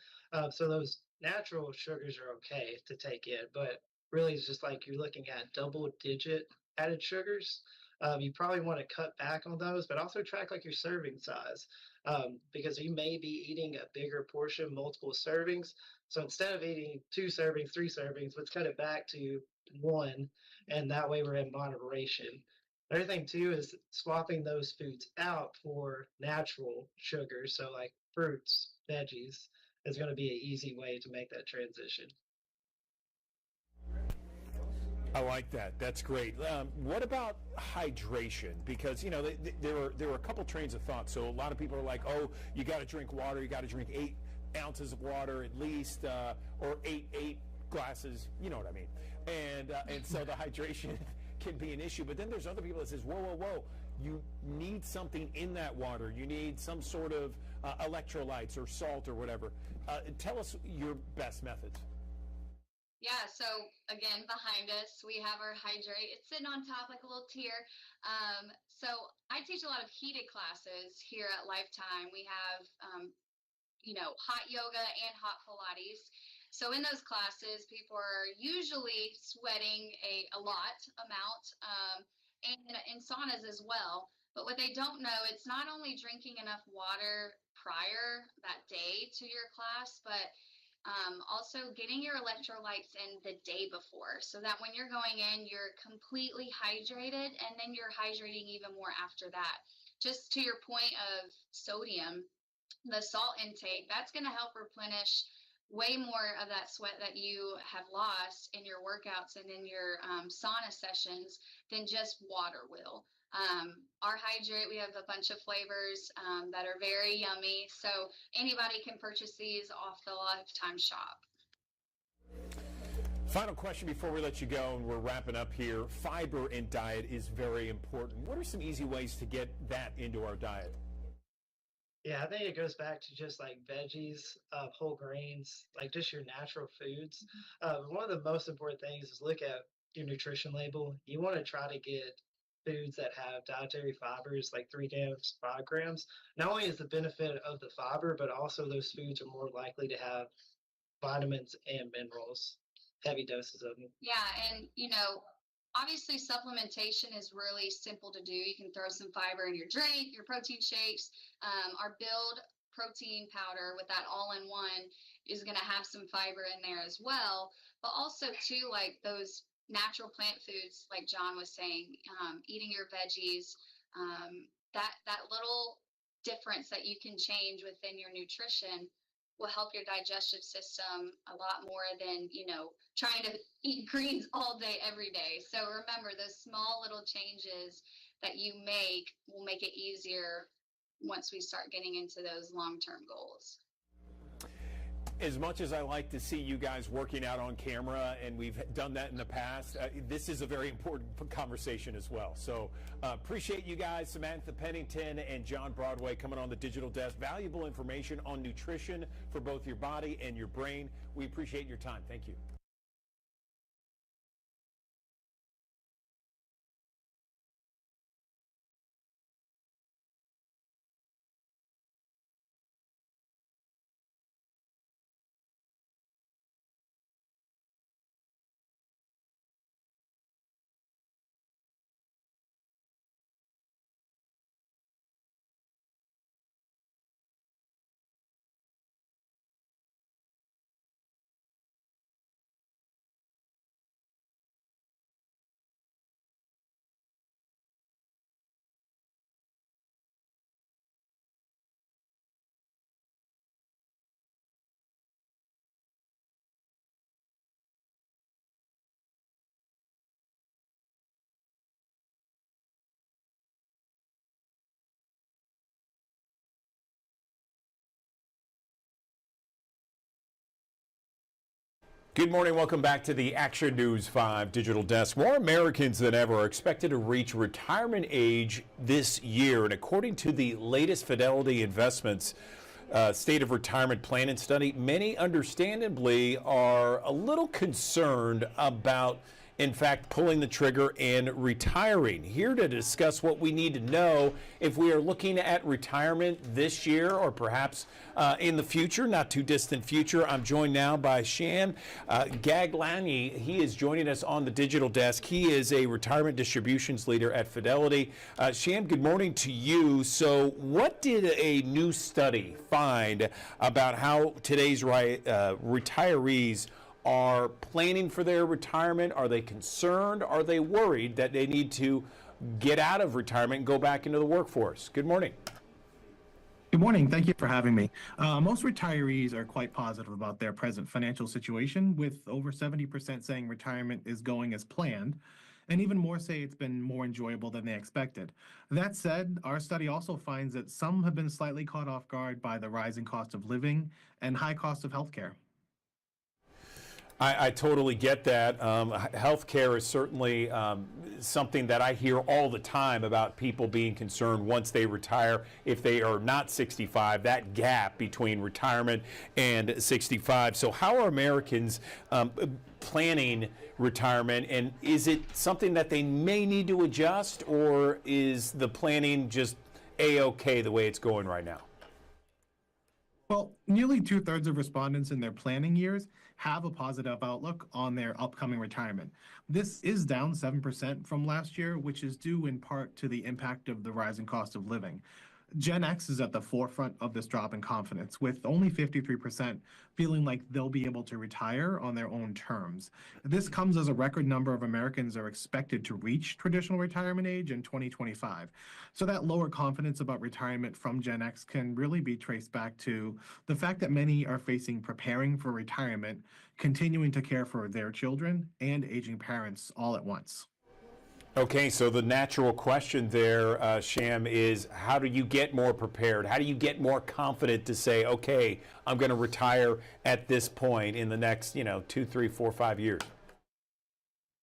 So those natural sugars are okay to take in, but really it's just like you're looking at double-digit added sugars. You probably want to cut back on those, but also track like your serving size, because you may be eating a bigger portion, multiple servings. So instead of eating 2 servings, 3 servings, let's cut it back to 1, and that way we're in moderation. Another thing too is swapping those foods out for natural sugars. So like fruits, veggies is going to be an easy way to make that transition.
I like that. That's great. What about hydration? Because, you know, there were a couple trains of thought. So a lot of people are like, oh, you got to drink water. You got to drink 8 ounces of water at least, or eight glasses. You know what I mean? And so the hydration can be an issue. But then there's other people that says, whoa. You need something in that water. You need some sort of electrolytes or salt or whatever. Tell us your best methods.
Yeah, so again, behind us, we have our hydrate. It's sitting on top like a little tier. So I teach a lot of heated classes here at Lifetime. We have, you know, hot yoga and hot Pilates. So in those classes, people are usually sweating a lot amount, and in saunas as well. But what they don't know, it's not only drinking enough water prior that day to your class, but also getting your electrolytes in the day before, so that when you're going in, you're completely hydrated, and then you're hydrating even more after that. Just to your point of sodium, the salt intake, that's going to help replenish way more of that sweat that you have lost in your workouts and in your sauna sessions than just water will. Our hydrate, we have a bunch of flavors that are very yummy. So anybody can purchase these off the Lifetime shop.
Final question before we let you go, and we're wrapping up here. Fiber in diet is very important. What are some easy ways to get that into our diet?
Yeah, I think it goes back to just like veggies, whole grains, like just your natural foods. One of the most important things is look at your nutrition label. You want to try to get foods that have dietary fibers like 3 grams, 5 grams. Not only is the benefit of the fiber, but also those foods are more likely to have vitamins and minerals, heavy doses of them.
Yeah, and you know, obviously supplementation is really simple to do. You can throw some fiber in your drink, your protein shakes. Our Build protein powder with that all-in-one is going to have some fiber in there as well. But also too, like those natural plant foods, like John was saying, eating your veggies, that little difference that you can change within your nutrition will help your digestive system a lot more than, you know, trying to eat greens all day, every day. So remember, those small little changes that you make will make it easier once we start getting into those long-term goals.
As much as I like to see you guys working out on camera, and we've done that in the past, this is a very important conversation as well. So appreciate you guys, Samantha Pennington and John Broadway, coming on the Digital Desk. Valuable information on nutrition for both your body and your brain. We appreciate your time. Thank you. Good morning. Welcome back to the Action News 5 Digital Desk. More Americans than ever are expected to reach retirement age this year. And according to the latest Fidelity Investments State of Retirement Planning Study, many understandably are a little concerned about, in fact, pulling the trigger and retiring. Here to discuss what we need to know if we are looking at retirement this year or perhaps in the future, not too distant future. I'm joined now by Sham Gaglani. He is joining us on the Digital Desk. He is a retirement distributions leader at Fidelity. Sham, good morning to you. So what did a new study find about how today's retirees are planning for their retirement? Are they concerned? Are they worried that they need to get out of retirement and go back into the workforce? Good morning.
Good morning. Thank you for having me. Most retirees are quite positive about their present financial situation, with over 70% saying retirement is going as planned, and even more say it's been more enjoyable than they expected. That said, our study also finds that some have been slightly caught off guard by the rising cost of living and high cost of healthcare.
I totally get that. Healthcare is certainly something that I hear all the time about people being concerned once they retire, if they are not 65, that gap between retirement and 65. So how are Americans planning retirement, and is it something that they may need to adjust, or is the planning just A-okay the way it's going right now?
Well, nearly 2/3 of respondents in their planning years have a positive outlook on their upcoming retirement. This is down 7% from last year, which is due in part to the impact of the rising cost of living. Gen X is at the forefront of this drop in confidence, with only 53% feeling like they'll be able to retire on their own terms. This comes as a record number of Americans are expected to reach traditional retirement age in 2025. So that lower confidence about retirement from Gen X can really be traced back to the fact that many are facing preparing for retirement, continuing to care for their children, and aging parents all at once.
Okay, so the natural question there, Sham, is how do you get more prepared? How do you get more confident to say, okay, I'm going to retire at this point in the next, 2, 3, 4, 5 years?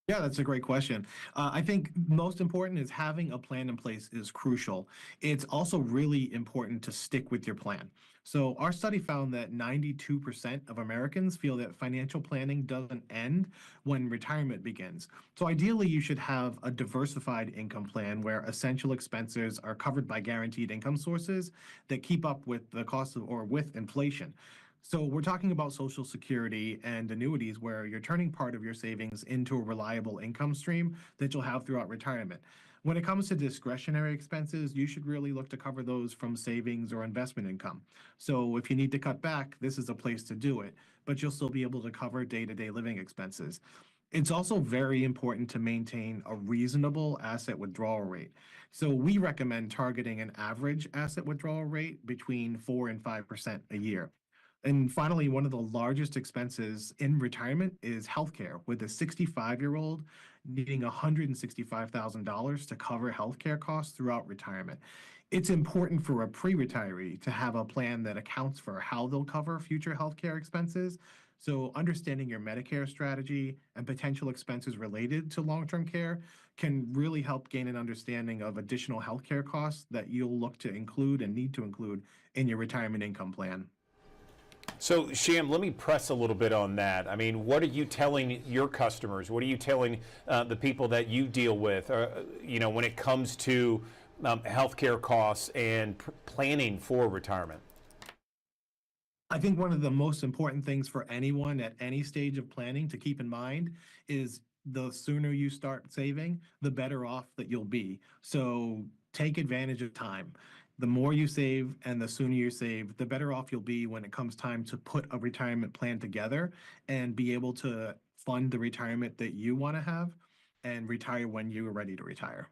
Yeah, that's a great question. I think most important is having a plan in place is crucial. It's also really important to stick with your plan. So our study found that 92% of Americans feel that financial planning doesn't end when retirement begins. So ideally, you should have a diversified income plan where essential expenses are covered by guaranteed income sources that keep up with the cost of or with inflation. So we're talking about Social Security and annuities where you're turning part of your savings into a reliable income stream that you'll have throughout retirement. When it comes to discretionary expenses, you should really look to cover those from savings or investment income. So if you need to cut back, this is a place to do it, but you'll still be able to cover day-to-day living expenses. It's also very important to maintain a reasonable asset withdrawal rate. So we recommend targeting an average asset withdrawal rate between 4 and 5% a year. And finally, one of the largest expenses in retirement is healthcare, with a 65-year-old needing $165,000 to cover healthcare costs throughout retirement. It's important for a pre-retiree to have a plan that accounts for how they'll cover future healthcare expenses. So understanding your Medicare strategy and potential expenses related to long-term care can really help gain an understanding of additional healthcare costs that you'll look to include and need to include in your retirement income plan.
So, Sham, let me press a little bit on that. I mean, what are you telling your customers? What are you telling the people that you deal with, when it comes to healthcare costs and planning for retirement?
I think one of the most important things for anyone at any stage of planning to keep in mind is the sooner you start saving, the better off that you'll be. So take advantage of time. The more you save and the sooner you save, the better off you'll be when it comes time to put a retirement plan together and be able to fund the retirement that you want to have and retire when you're ready to retire.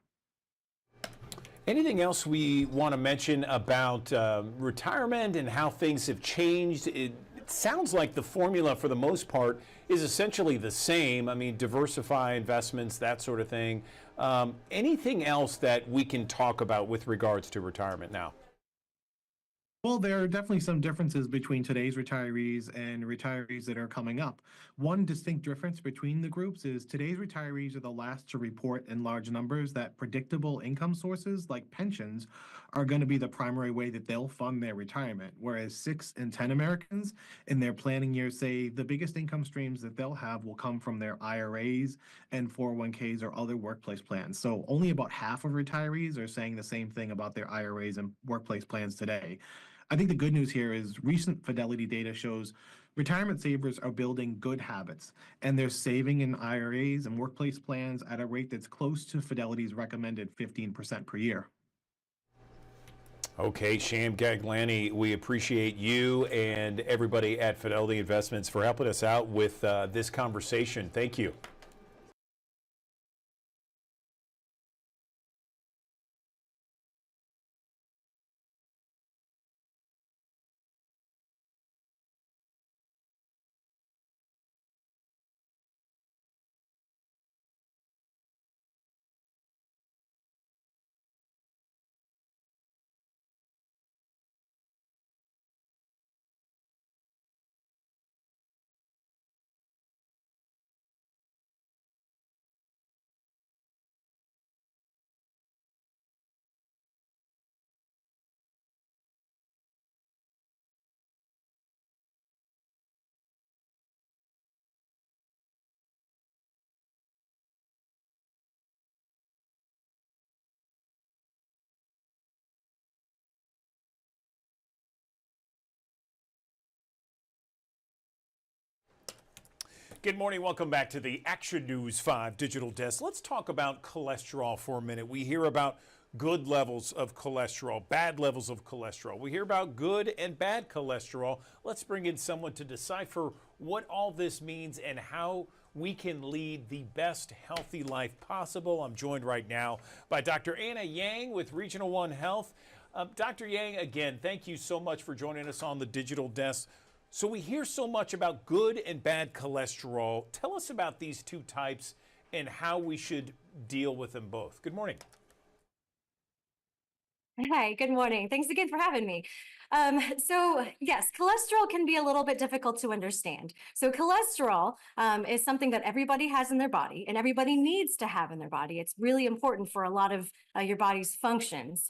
Anything else we want to mention about retirement and how things have changed? It sounds like the formula for the most part is essentially the same. I mean, diversify investments, that sort of thing. Anything else that we can talk about with regards to retirement now?
Well, there are definitely some differences between today's retirees and retirees that are coming up. One distinct difference between the groups is today's retirees are the last to report in large numbers that predictable income sources like pensions are going to be the primary way that they'll fund their retirement, whereas 6 in 10 Americans in their planning years say the biggest income streams that they'll have will come from their IRAs and 401ks or other workplace plans. So only about half of retirees are saying the same thing about their IRAs and workplace plans today. I think the good news here is recent Fidelity data shows retirement savers are building good habits and they're saving in IRAs and workplace plans at a rate that's close to Fidelity's recommended 15% per year.
Okay, Sham Gaglani, we appreciate you and everybody at Fidelity Investments for helping us out with this conversation. Thank you. Good morning. Welcome back to the Action News 5 Digital Desk. Let's talk about cholesterol for a minute. We hear about good levels of cholesterol, bad levels of cholesterol. We hear about good and bad cholesterol. Let's bring in someone to decipher what all this means and how we can lead the best healthy life possible. I'm joined right now by Dr. Anna Yang with Regional One Health. Dr. Yang, again, thank you so much for joining us on the Digital Desk. So we hear so much about good and bad cholesterol. Tell us about these two types and how we should deal with them both. Good morning.
Hi, good morning. Thanks again for having me. So yes, cholesterol can be a little bit difficult to understand. So cholesterol is something that everybody has in their body and everybody needs to have in their body. It's really important for a lot of your body's functions,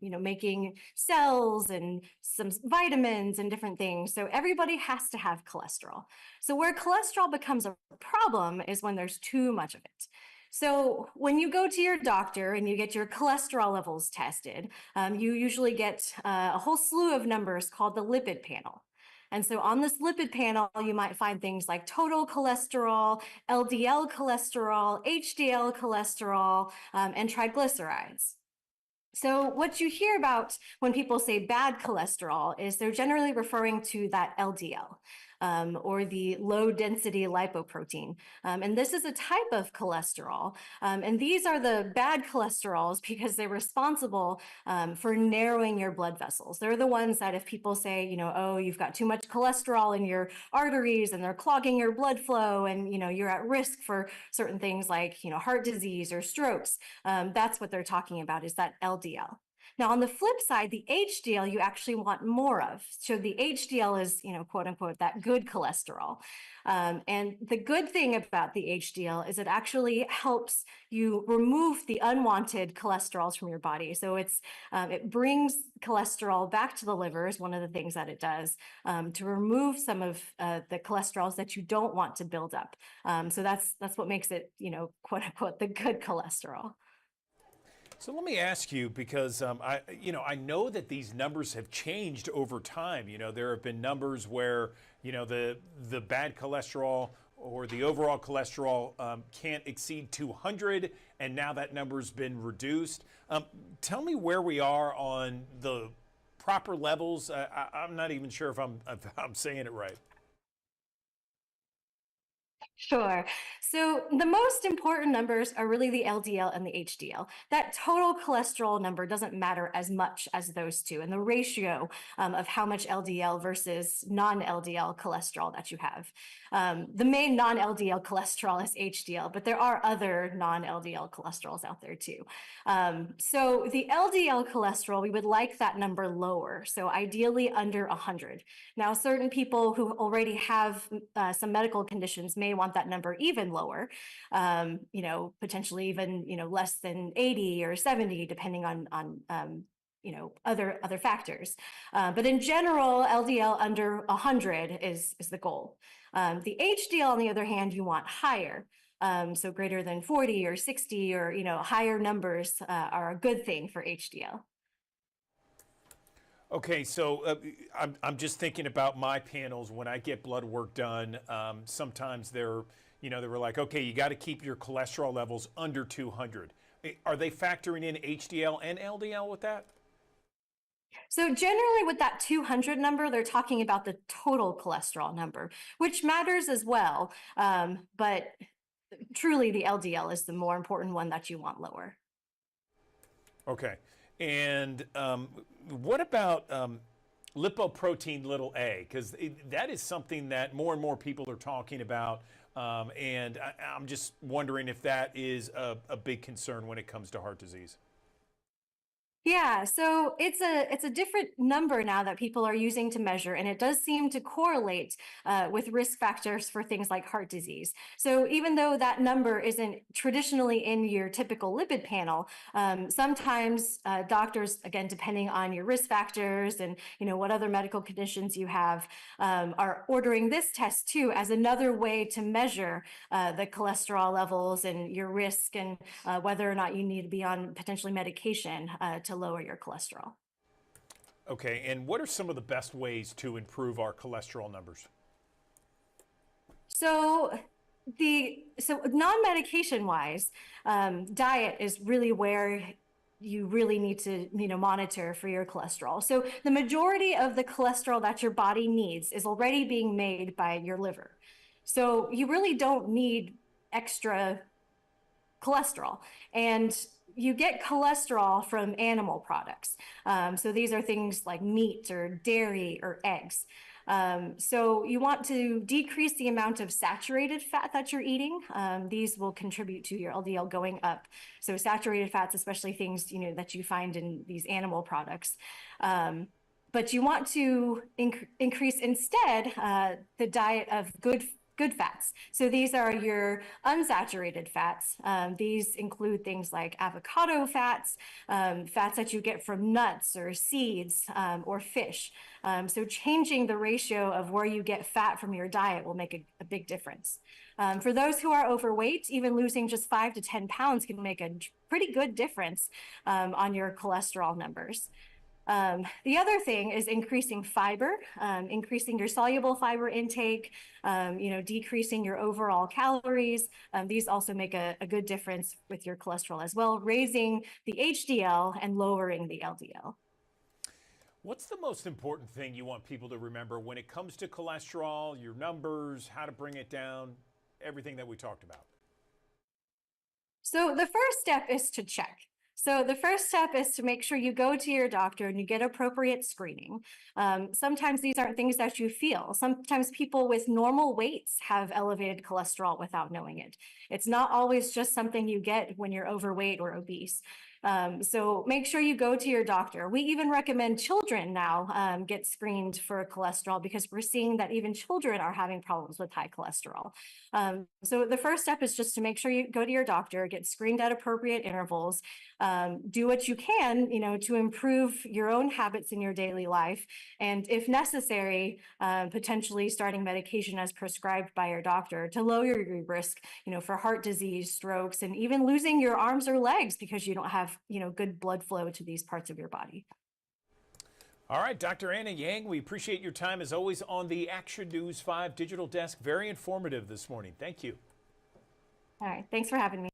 making cells and some vitamins and different things. So everybody has to have cholesterol. So where cholesterol becomes a problem is when there's too much of it. So when you go to your doctor and you get your cholesterol levels tested, you usually get a whole slew of numbers called the lipid panel. And so on this lipid panel, you might find things like total cholesterol, LDL cholesterol, HDL cholesterol, and triglycerides. So what you hear about when people say bad cholesterol is they're generally referring to that LDL. or the low density lipoprotein. And this is a type of cholesterol. And these are the bad cholesterols because they're responsible for narrowing your blood vessels. They're the ones that if people say, oh, you've got too much cholesterol in your arteries and they're clogging your blood flow and, you're at risk for certain things like, heart disease or strokes. That's what they're talking about, is that LDL. Now, on the flip side, the HDL you actually want more of. So the HDL is, quote unquote, that good cholesterol. And the good thing about the HDL is it actually helps you remove the unwanted cholesterols from your body. So it brings cholesterol back to the liver, is one of the things that it does, to remove some of the cholesterols that you don't want to build up. So that's what makes it, quote unquote, the good cholesterol.
So let me ask you, because I know that these numbers have changed over time. There have been numbers where the bad cholesterol or the overall cholesterol can't exceed 200, and now that number's been reduced. Tell me where we are on the proper levels. I'm not even sure if I'm saying it right.
Sure. So the most important numbers are really the LDL and the HDL. That total cholesterol number doesn't matter as much as those two, and the ratio of how much LDL versus non-LDL cholesterol that you have. The main non-LDL cholesterol is HDL, but there are other non-LDL cholesterols out there too. So the LDL cholesterol, we would like that number lower. So ideally under 100. Now, certain people who already have some medical conditions may want that number even lower, potentially even, less than 80 or 70, depending on other factors. But in general, LDL under 100 is the goal. The HDL, on the other hand, you want higher. So greater than 40 or 60 or, higher numbers are a good thing for HDL.
Okay, so I'm just thinking about my panels when I get blood work done. Sometimes they were like, okay, you got to keep your cholesterol levels under 200. Are they factoring in HDL and LDL with that?
So generally with that 200 number, they're talking about the total cholesterol number, which matters as well. But truly the LDL is the more important one that you want lower.
Okay. And what about lipoprotein little a? Because that is something that more and more people are talking about. And I'm just wondering if that is a big concern when it comes to heart disease.
Yeah, so it's a different number now that people are using to measure, and it does seem to correlate with risk factors for things like heart disease. So even though that number isn't traditionally in your typical lipid panel, sometimes doctors, again, depending on your risk factors and what other medical conditions you have, are ordering this test too as another way to measure the cholesterol levels and your risk and whether or not you need to be on potentially medication to lower your cholesterol.
Okay, and what are some of the best ways to improve our cholesterol numbers?
So non-medication wise, diet is really where you really need to monitor for your cholesterol. So the majority of the cholesterol that your body needs is already being made by your liver. So you really don't need extra cholesterol. And you get cholesterol from animal products. So these are things like meat or dairy or eggs. So you want to decrease the amount of saturated fat that you're eating. These will contribute to your LDL going up. So saturated fats, especially things that you find in these animal products. But you want to increase instead the diet of good fats. So these are your unsaturated fats. These include things like avocado fats, fats that you get from nuts or seeds or fish. So changing the ratio of where you get fat from your diet will make a big difference. For those who are overweight, even losing just 5 to 10 pounds can make a pretty good difference on your cholesterol numbers. The other thing is increasing fiber, increasing your soluble fiber intake, decreasing your overall calories. These also make a good difference with your cholesterol as well, raising the HDL and lowering the LDL.
What's the most important thing you want people to remember when it comes to cholesterol, your numbers, how to bring it down, everything that we talked about?
So the first step is to check. So the first step is to make sure you go to your doctor and you get appropriate screening. Sometimes these aren't things that you feel. Sometimes people with normal weights have elevated cholesterol without knowing it. It's not always just something you get when you're overweight or obese. So make sure you go to your doctor. We even recommend children now get screened for cholesterol because we're seeing that even children are having problems with high cholesterol. So the first step is just to make sure you go to your doctor, get screened at appropriate intervals, do what you can, to improve your own habits in your daily life. And if necessary, potentially starting medication as prescribed by your doctor to lower your risk, for heart disease, strokes, and even losing your arms or legs because you don't have, good blood flow to these parts of your body.
All right, Dr. Anna Yang, we appreciate your time as always on the Action News 5 digital desk. Very informative this morning. Thank you.
All right. Thanks for having me.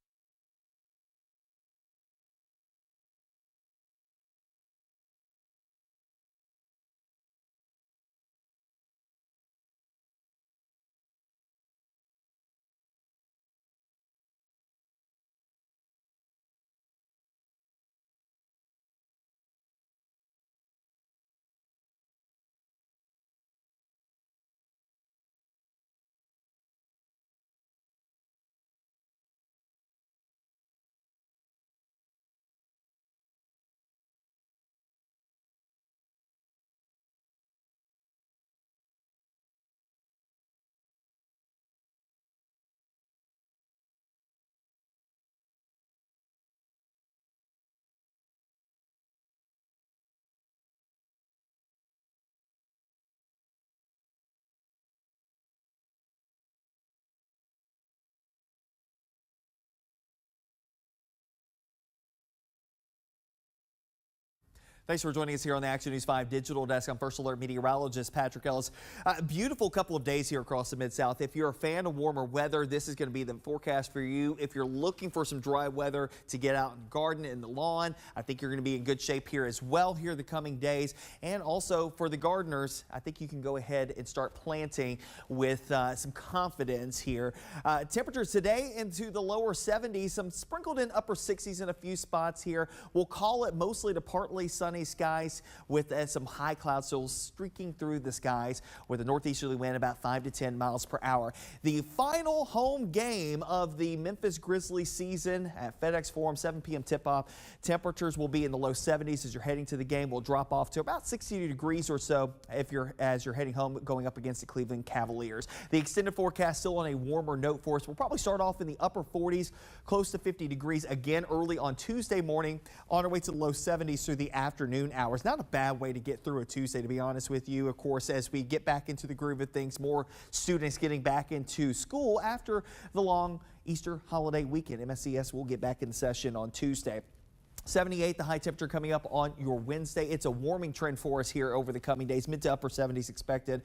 Thanks for joining us here on the Action News 5 digital desk. I'm First Alert meteorologist Patrick Ellis. Beautiful couple of days here across the Mid-South. If you're a fan of warmer weather, this is going to be the forecast for you. If you're looking for some dry weather to get out and garden in the lawn, I think you're going to be in good shape here as well here the coming days. And also for the gardeners, I think you can go ahead and start planting with some confidence here. Temperatures today into the lower 70s, some sprinkled in upper 60s in a few spots here. We'll call it mostly to partly sunny skies with some high cloud souls streaking through the skies with a northeasterly wind about 5 to 10 miles per hour. The final home game of the Memphis Grizzlies season at FedEx Forum, 7 p.m. tip-off. Temperatures will be in the low 70s as you're heading to the game. Will drop off to about 60 degrees or so as you're heading home going up against the Cleveland Cavaliers. The extended forecast still on a warmer note for us. We'll probably start off in the upper 40s, close to 50 degrees again early on Tuesday morning, on our way to the low 70s through the afternoon hours. Not a bad way to get through a Tuesday, to be honest with you. Of course, as we get back into the groove of things, more students getting back into school after the long Easter holiday weekend. MSCS will get back in session on Tuesday. 78, the high temperature coming up on your Wednesday. It's a warming trend for us here over the coming days. Mid to upper 70s expected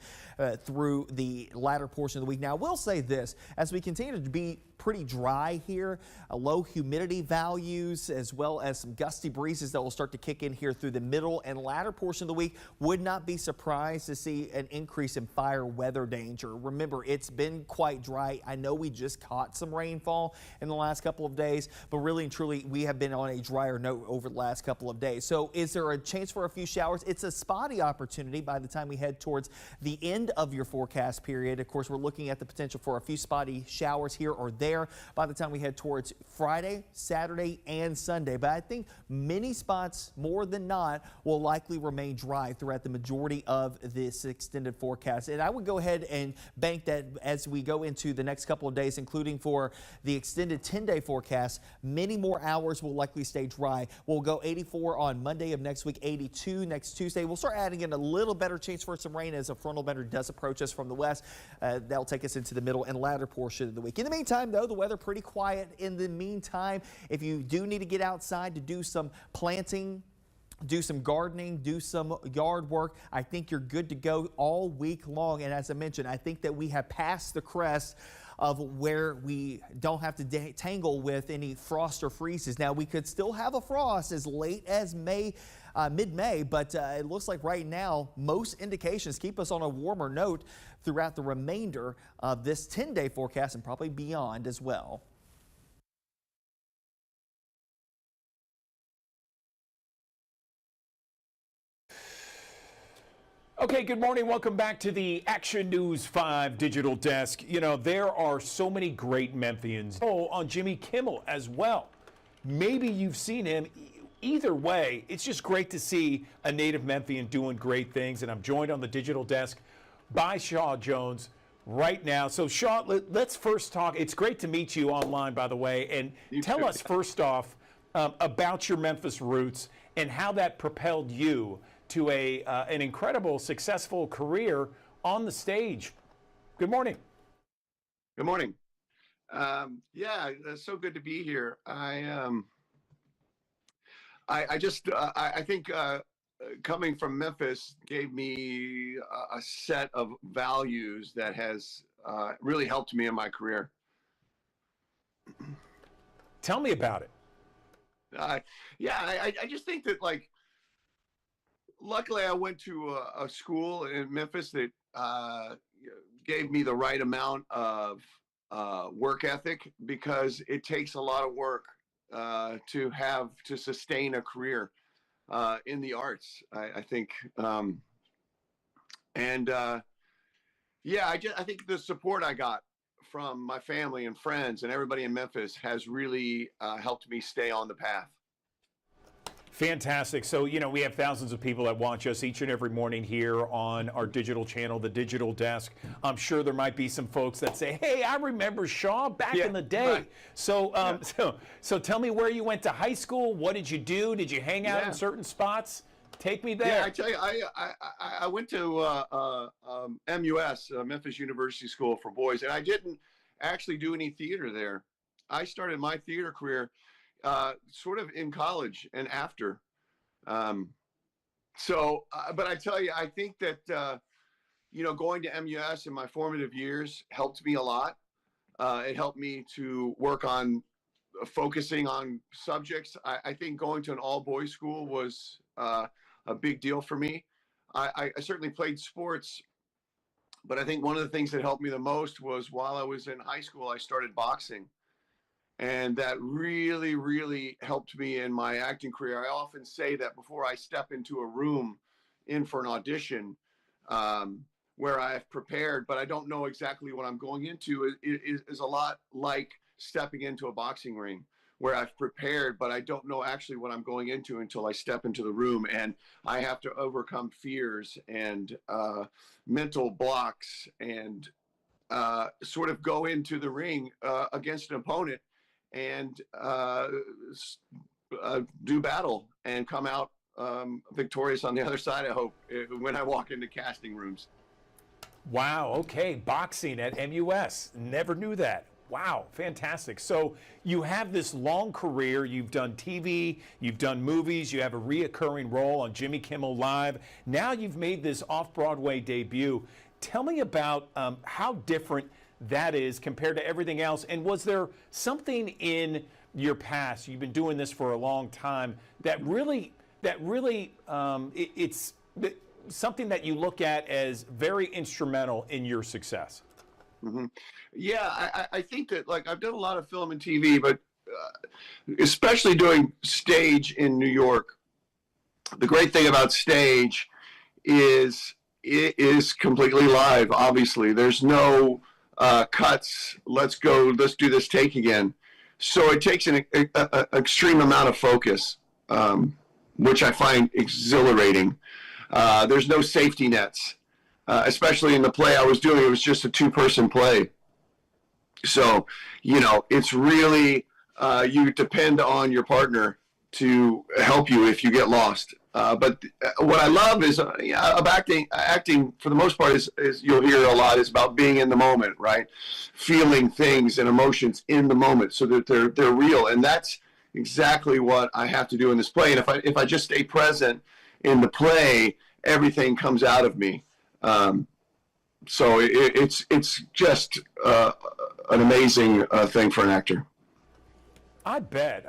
through the latter portion of the week. Now, I will say this, as we continue to be pretty dry here, low humidity values, as well as some gusty breezes that will start to kick in here through the middle and latter portion of the week. Would not be surprised to see an increase in fire weather danger. Remember, it's been quite dry. I know we just caught some rainfall in the last couple of days, but really and truly, we have been on a drier note over the last couple of days. So is there a chance for a few showers? It's a spotty opportunity by the time we head towards the end of your forecast period. Of course, we're looking at the potential for a few spotty showers here or there by the time we head towards Friday, Saturday, and Sunday. But I think many spots, more than not, will likely remain dry throughout the majority of this extended forecast. And I would go ahead and bank that as we go into the next couple of days, including for the extended 10-day forecast, many more hours will likely stay dry. We'll go 84 on Monday of next week, 82 next Tuesday. We'll start adding in a little better chance for some rain as a frontal boundary does approach us from the west. That'll take us into the middle and latter portion of the week. In the meantime, though, the weather pretty quiet in the meantime. If you do need to get outside to do some planting, do some gardening, do some yard work, I think you're good to go all week long. And as I mentioned, I think that we have passed the crest of where we don't have to tangle with any frost or freezes. Now, we could still have a frost as late as mid-May, but it looks like right now most indications keep us on a warmer note throughout the remainder of this 10-day forecast and probably beyond as well.
Okay, good morning. Welcome back to the Action News 5 digital desk. You know, there are so many great Memphians. Oh, on Jimmy Kimmel as well. Maybe you've seen him. Either way, it's just great to see a native Memphian doing great things. And I'm joined on the digital desk by Shaw Jones right now. So, Shaw, let's first talk. It's great to meet you online, by the way. And tell us first off about your Memphis roots and how that propelled you to an incredible, successful career on the stage. Good morning.
Good morning. Yeah, it's so good to be here. I think coming from Memphis gave me a set of values that has really helped me in my career.
Tell me about it.
I just think that, like, luckily I went to a school in Memphis that gave me the right amount of work ethic, because it takes a lot of work to sustain a career in the arts, I think. I think the support I got from my family and friends and everybody in Memphis has really helped me stay on the path.
Fantastic. So, you know, we have thousands of people that watch us each and every morning here on our digital channel, the Digital Desk. I'm sure there might be some folks that say, hey, I remember Shaw back in the day. Right. So, so tell me where you went to high school. What did you do? Did you hang out in certain spots? Take me there.
Yeah, I tell you, I went to MUS, Memphis University School for Boys, and I didn't actually do any theater there. I started my theater career sort of in college and after. But I tell you, I think that, going to MUS in my formative years helped me a lot. It helped me to work on focusing on subjects. I think going to an all-boys school was a big deal for me. I certainly played sports, but I think one of the things that helped me the most was while I was in high school, I started boxing. And that really, really helped me in my acting career. I often say that before I step into a room in for an audition where I have prepared, but I don't know exactly what I'm going into, is a lot like stepping into a boxing ring, where I've prepared, but I don't know actually what I'm going into until I step into the room. And I have to overcome fears and mental blocks and sort of go into the ring against an opponent and do battle and come out victorious on the other side, I hope, when I walk into casting rooms.
Wow, okay, boxing at MUS. Never knew that. Wow, fantastic. So you have this long career. You've done TV, you've done movies, you have a reoccurring role on Jimmy Kimmel Live. Now you've made this off-Broadway debut. Tell me about how different that is compared to everything else. And was there something in your past, you've been doing this for a long time, that really it's something that you look at as very instrumental in your success?
Mm-hmm. Yeah, I think that, like, I've done a lot of film and TV, but especially doing stage in New York. The great thing about stage is it is completely live. Obviously, there's no cuts. Let's do this take again. So it takes an extreme amount of focus, which I find exhilarating. There's no safety nets. Especially in the play I was doing, it was just a 2-person play. So, it's really, you depend on your partner to help you if you get lost. But what I love is of acting for the most part is you'll hear a lot is about being in the moment, right? Feeling things and emotions in the moment so that they're real. And that's exactly what I have to do in this play. And if I just stay present in the play, everything comes out of me. So it's just an amazing thing for an actor.
I bet.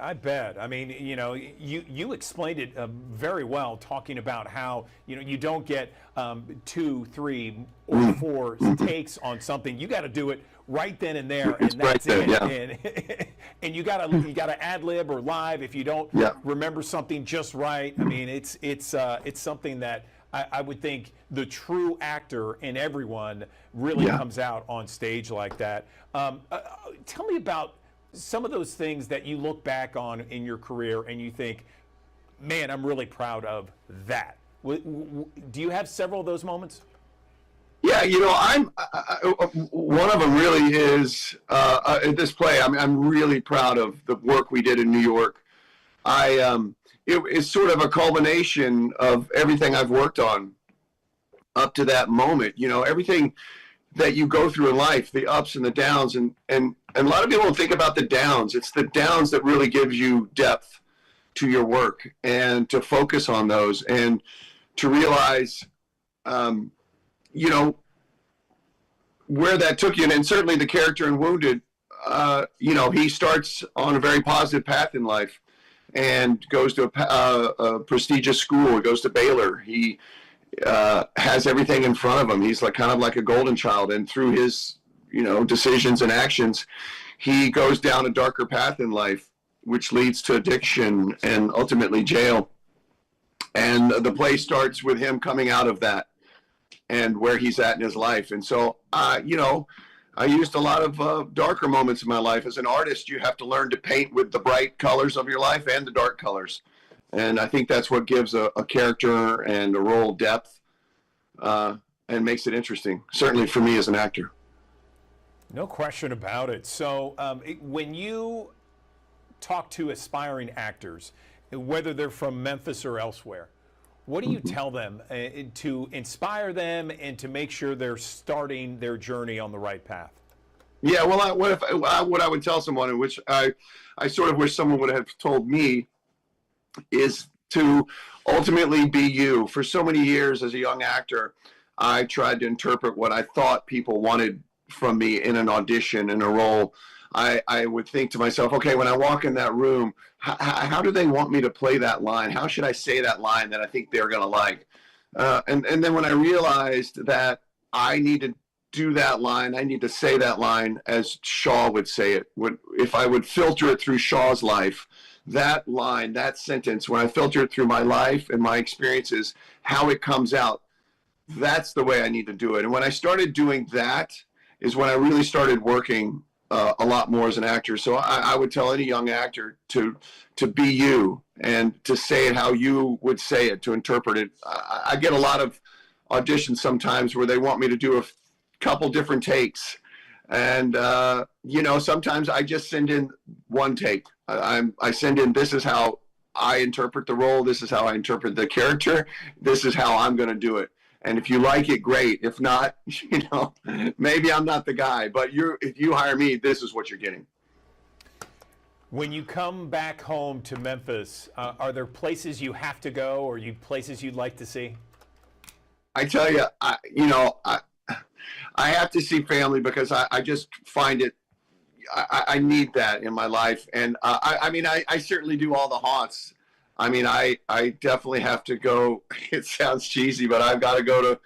I mean, you know, you explained it very well, talking about how, you know, you don't get 2, 3, or 4 takes on something. You got to do it right then and there, and that's
right there,
it.
yeah.
And you gotta ad lib or live if you don't remember something just right. I mean, it's something that I would think the true actor in everyone really comes out on stage like that. Tell me about some of those things that you look back on in your career and you think, man, I'm really proud of that. Do you have several of those moments?
Yeah, you know, one of them really is this play. I'm really proud of the work we did in New York. It's sort of a culmination of everything I've worked on up to that moment. You know, everything that you go through in life, the ups and the downs, and a lot of people don't think about the downs. It's the downs that really gives you depth to your work, and to focus on those and to realize, you know, where that took you. And certainly the character in Wounded, you know, he starts on a very positive path in life and goes to a prestigious school. He goes to Baylor. He has everything in front of him. He's like kind of like a golden child, and through his, you know, decisions and actions, he goes down a darker path in life, which leads to addiction and ultimately jail. And the play starts with him coming out of that and where he's at in his life. And so, you know, I used a lot of darker moments in my life. As an artist, you have to learn to paint with the bright colors of your life and the dark colors. And I think that's what gives a character and a role depth, and makes it interesting, certainly for me as an actor.
No question about it. So when you talk to aspiring actors, whether they're from Memphis or elsewhere, what do you tell them to inspire them and to make sure they're starting their journey on the right path?
Yeah, well, what I would tell someone, in which I sort of wish someone would have told me, is to ultimately be you. For so many years as a young actor, I tried to interpret what I thought people wanted from me in an audition, in a role. I would think to myself, okay, when I walk in that room, how do they want me to play that line? How should I say that line that I think they're going to like? And then when I realized that I need to do that line, I need to say that line as Shaw would say it. If I would filter it through Shaw's life, that line, that sentence, when I filter it through my life and my experiences, how it comes out, that's the way I need to do it. And when I started doing that is when I really started working a lot more as an actor. So I would tell any young actor to be you and to say it how you would say it, to interpret it. I get a lot of auditions sometimes where they want me to do a couple different takes. And, you know, sometimes I just send in one take. I send in, this is how I interpret the role. This is how I interpret the character. This is how I'm going to do it. And if you like it, great. If not, you know, maybe I'm not the guy, but if you hire me, this is what you're getting.
When you come back home to Memphis, are there places you have to go, or places you'd like to see?
I tell you, I have to see family, because I just find it, I need that in my life. And I mean, I certainly do all the haunts. I mean, I definitely have to go. It sounds cheesy, but I've got to go to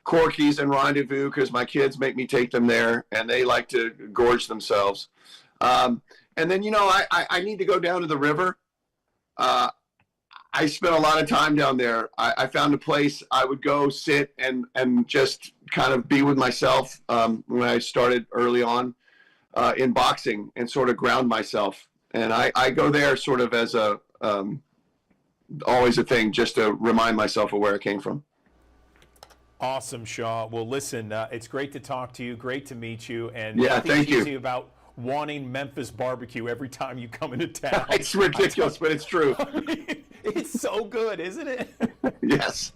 Corky's and Rendezvous, because my kids make me take them there, and they like to gorge themselves. And then, you know, I need to go down to the river. I spent a lot of time down there. I found a place I would go sit and just kind of be with myself when I started early on in boxing, and sort of ground myself. And I go there sort of as always a thing, just to remind myself of where I came from.
Awesome, Shaw. Well, listen, it's great to talk to you. Great to meet you. And
yeah, thank you.
About wanting Memphis barbecue every time you come into town.
It's ridiculous, but it's true.
I mean, it's so good, isn't it?
Yes.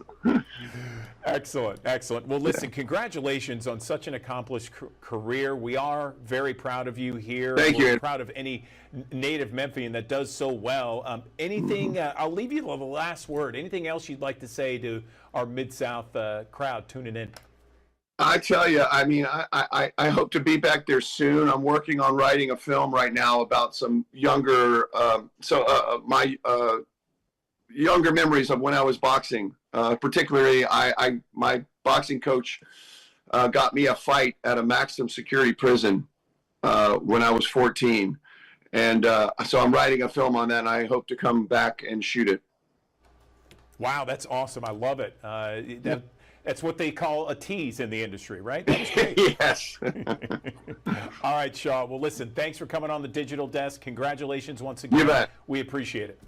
Excellent, excellent. Well, listen, congratulations on such an accomplished career. We are very proud of you here.
Thank you.
We're proud of any native Memphian that does so well. Anything, I'll leave you the last word. Anything else you'd like to say to our Mid-South crowd tuning in?
I tell you, I mean, I hope to be back there soon. I'm working on writing a film right now about some younger, my younger memories of when I was boxing. Particularly, my boxing coach got me a fight at a maximum security prison when I was 14, and so I'm writing a film on that. And I hope to come back and shoot it.
Wow, that's awesome. I love it. That's what they call a tease in the industry, right? That was great.
Yes.
All right, Shaw. Well, listen, thanks for coming on the Digital Desk. Congratulations once again.
You bet.
We appreciate it.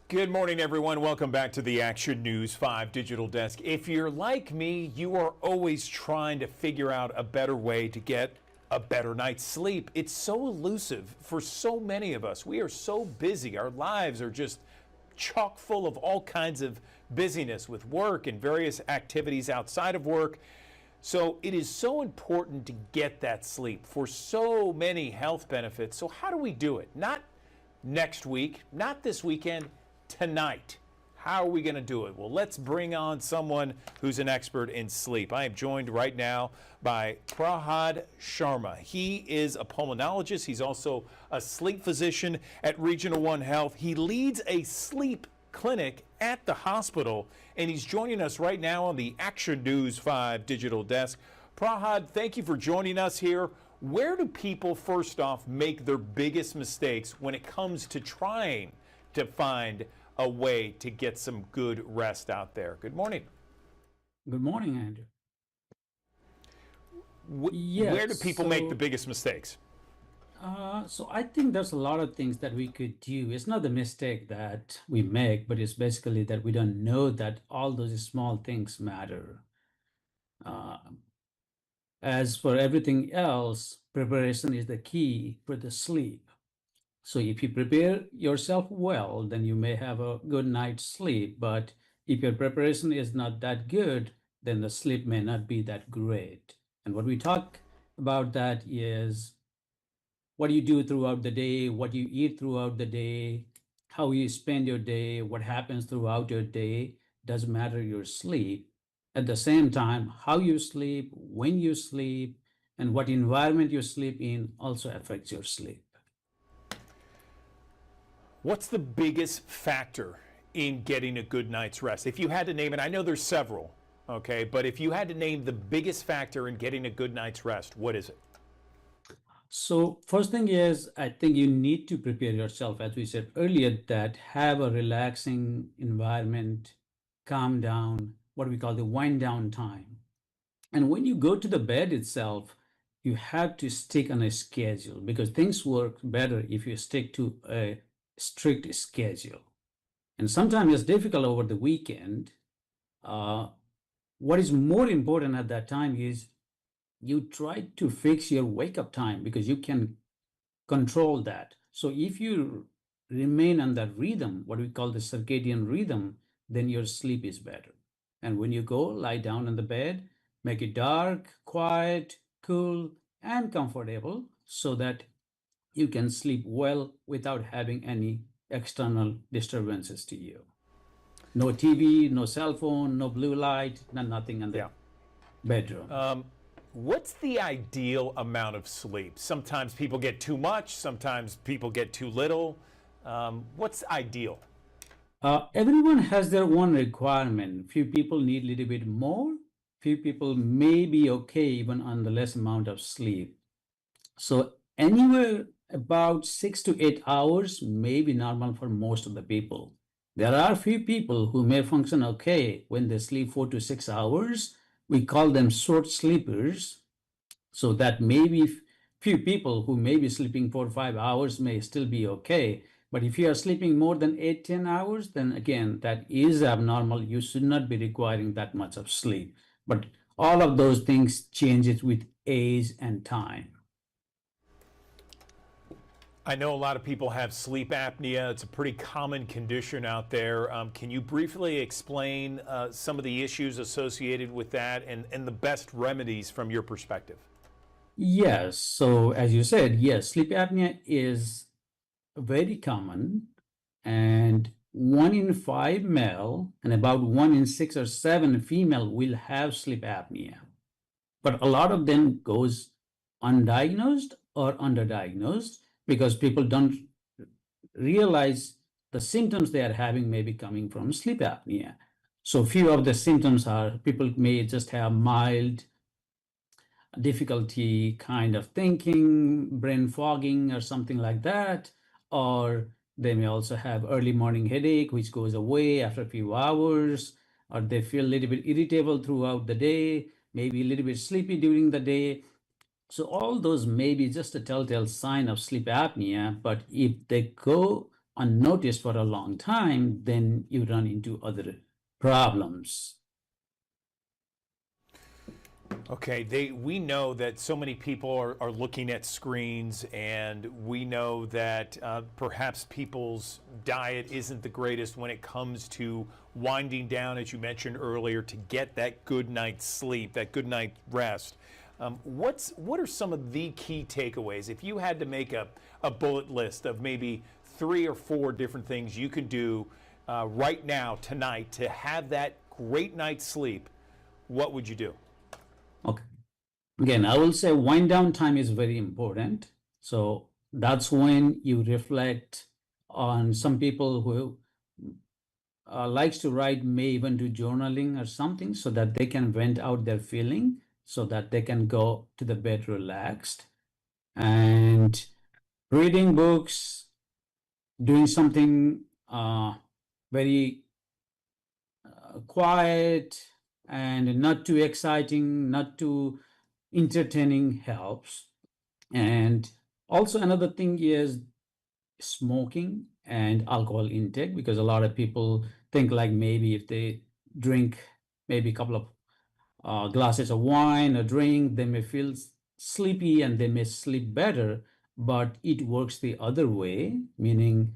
Good morning, everyone. Welcome back to the Action News 5 Digital Desk. If you're like me, you are always trying to figure out a better way to get a better night's sleep. It's so elusive for so many of us. We are so busy. Our lives are just chock full of all kinds of busyness with work and various activities outside of work. So it is so important to get that sleep for so many health benefits. So how do we do it? Not next week, not this weekend, tonight. How are we going to do it? Well, let's bring on someone who's an expert in sleep. I am joined right now by Prahad Sharma. He is a pulmonologist. He's also a sleep physician at Regional One Health. He leads a sleep clinic at the hospital, and he's joining us right now on the Action News 5 Digital Desk. Prahad, thank you for joining us here. Where do people, first off, make their biggest mistakes when it comes to trying to find a way to get some good rest out there? Good morning.
Good morning, Andrew.
Where do people make the biggest mistakes?
So I think there's a lot of things that we could do. It's not the mistake that we make, but it's basically that we don't know that all those small things matter. As for everything else, preparation is the key for the sleep. So if you prepare yourself well, then you may have a good night's sleep. But if your preparation is not that good, then the sleep may not be that great. And what we talk about that is what you do throughout the day, what you eat throughout the day, how you spend your day, what happens throughout your day does matter your sleep. At the same time, how you sleep, when you sleep, and what environment you sleep in also affects your sleep.
What's the biggest factor in getting a good night's rest? If you had to name it, I know there's several, okay, but if you had to name the biggest factor in getting a good night's rest, what is it?
So first thing is, I think you need to prepare yourself, as we said earlier, that have a relaxing environment, calm down, what we call the wind down time. And when you go to the bed itself, you have to stick on a schedule, because things work better if you stick to a strict schedule. And sometimes it's difficult over the weekend. What is more important at that time is you try to fix your wake up time, because you can control that. So if you remain on that rhythm, what we call the circadian rhythm, then your sleep is better. And when you go lie down on the bed, make it dark, quiet, cool, and comfortable, so that you can sleep well without having any external disturbances to you. No TV, no cell phone, no blue light, nothing in the bedroom.
What's the ideal amount of sleep? Sometimes people get too much, sometimes people get too little. What's ideal?
Everyone has their own requirement. Few people need a little bit more. Few people may be okay even on the less amount of sleep. So anywhere about 6 to 8 hours may be normal for most of the people. There are few people who may function okay when they sleep 4 to 6 hours. We call them short sleepers. So that maybe few people who may be sleeping 4 or 5 hours may still be okay. But if you are sleeping more than 8, 10 hours, then again, that is abnormal. You should not be requiring that much of sleep. But all of those things changes with age and time.
I know a lot of people have sleep apnea. It's a pretty common condition out there. Can you briefly explain some of the issues associated with that and the best remedies from your perspective?
Yes. So as you said, yes, sleep apnea is very common. And 1 in 5 male and about 1 in 6 or 7 female will have sleep apnea. But a lot of them goes undiagnosed or underdiagnosed because people don't realize the symptoms they are having may be coming from sleep apnea. So few of the symptoms are people may just have mild difficulty kind of thinking, brain fogging or something like that, or they may also have early morning headache which goes away after a few hours, or they feel a little bit irritable throughout the day, maybe a little bit sleepy during the day. So all those may be just a telltale sign of sleep apnea, but if they go unnoticed for a long time, then you run into other problems.
Okay, we know that so many people are looking at screens, and we know that perhaps people's diet isn't the greatest when it comes to winding down, as you mentioned earlier, to get that good night's sleep, that good night rest. What are some of the key takeaways? If you had to make a bullet list of maybe 3 or 4 different things you can do right now, tonight, to have that great night's sleep, what would you do?
Okay. Again, I will say wind down time is very important. So that's when you reflect on some people who likes to write, may even do journaling or something so that they can vent out their feeling so that they can go to the bed relaxed. And reading books, doing something very quiet and not too exciting, not too entertaining helps. And also another thing is smoking and alcohol intake, because a lot of people think like maybe if they drink maybe a couple of glasses of wine or drink, they may feel sleepy and they may sleep better, but it works the other way, meaning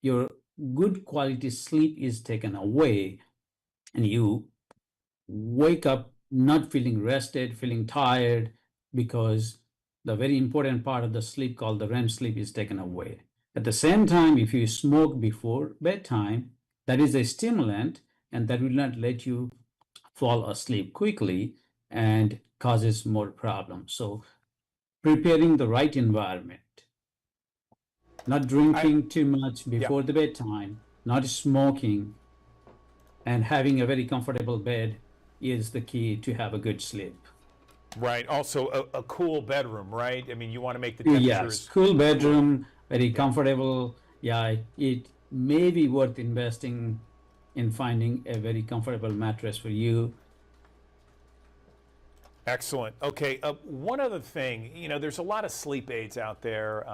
your good quality sleep is taken away and you wake up not feeling rested, feeling tired, because the very important part of the sleep called the REM sleep is taken away. At the same time, if you smoke before bedtime, that is a stimulant and that will not let you fall asleep quickly and causes more problems. So preparing the right environment, not drinking too much before the bedtime, not smoking, and having a very comfortable bed is the key to have a good sleep.
Right. Also, a cool bedroom, right? I mean, you want to make the temperatures.
Yes, cool bedroom, very comfortable. Yeah, it may be worth investing in finding a very comfortable mattress for you.
Excellent. Okay, one other thing, there's a lot of sleep aids out there.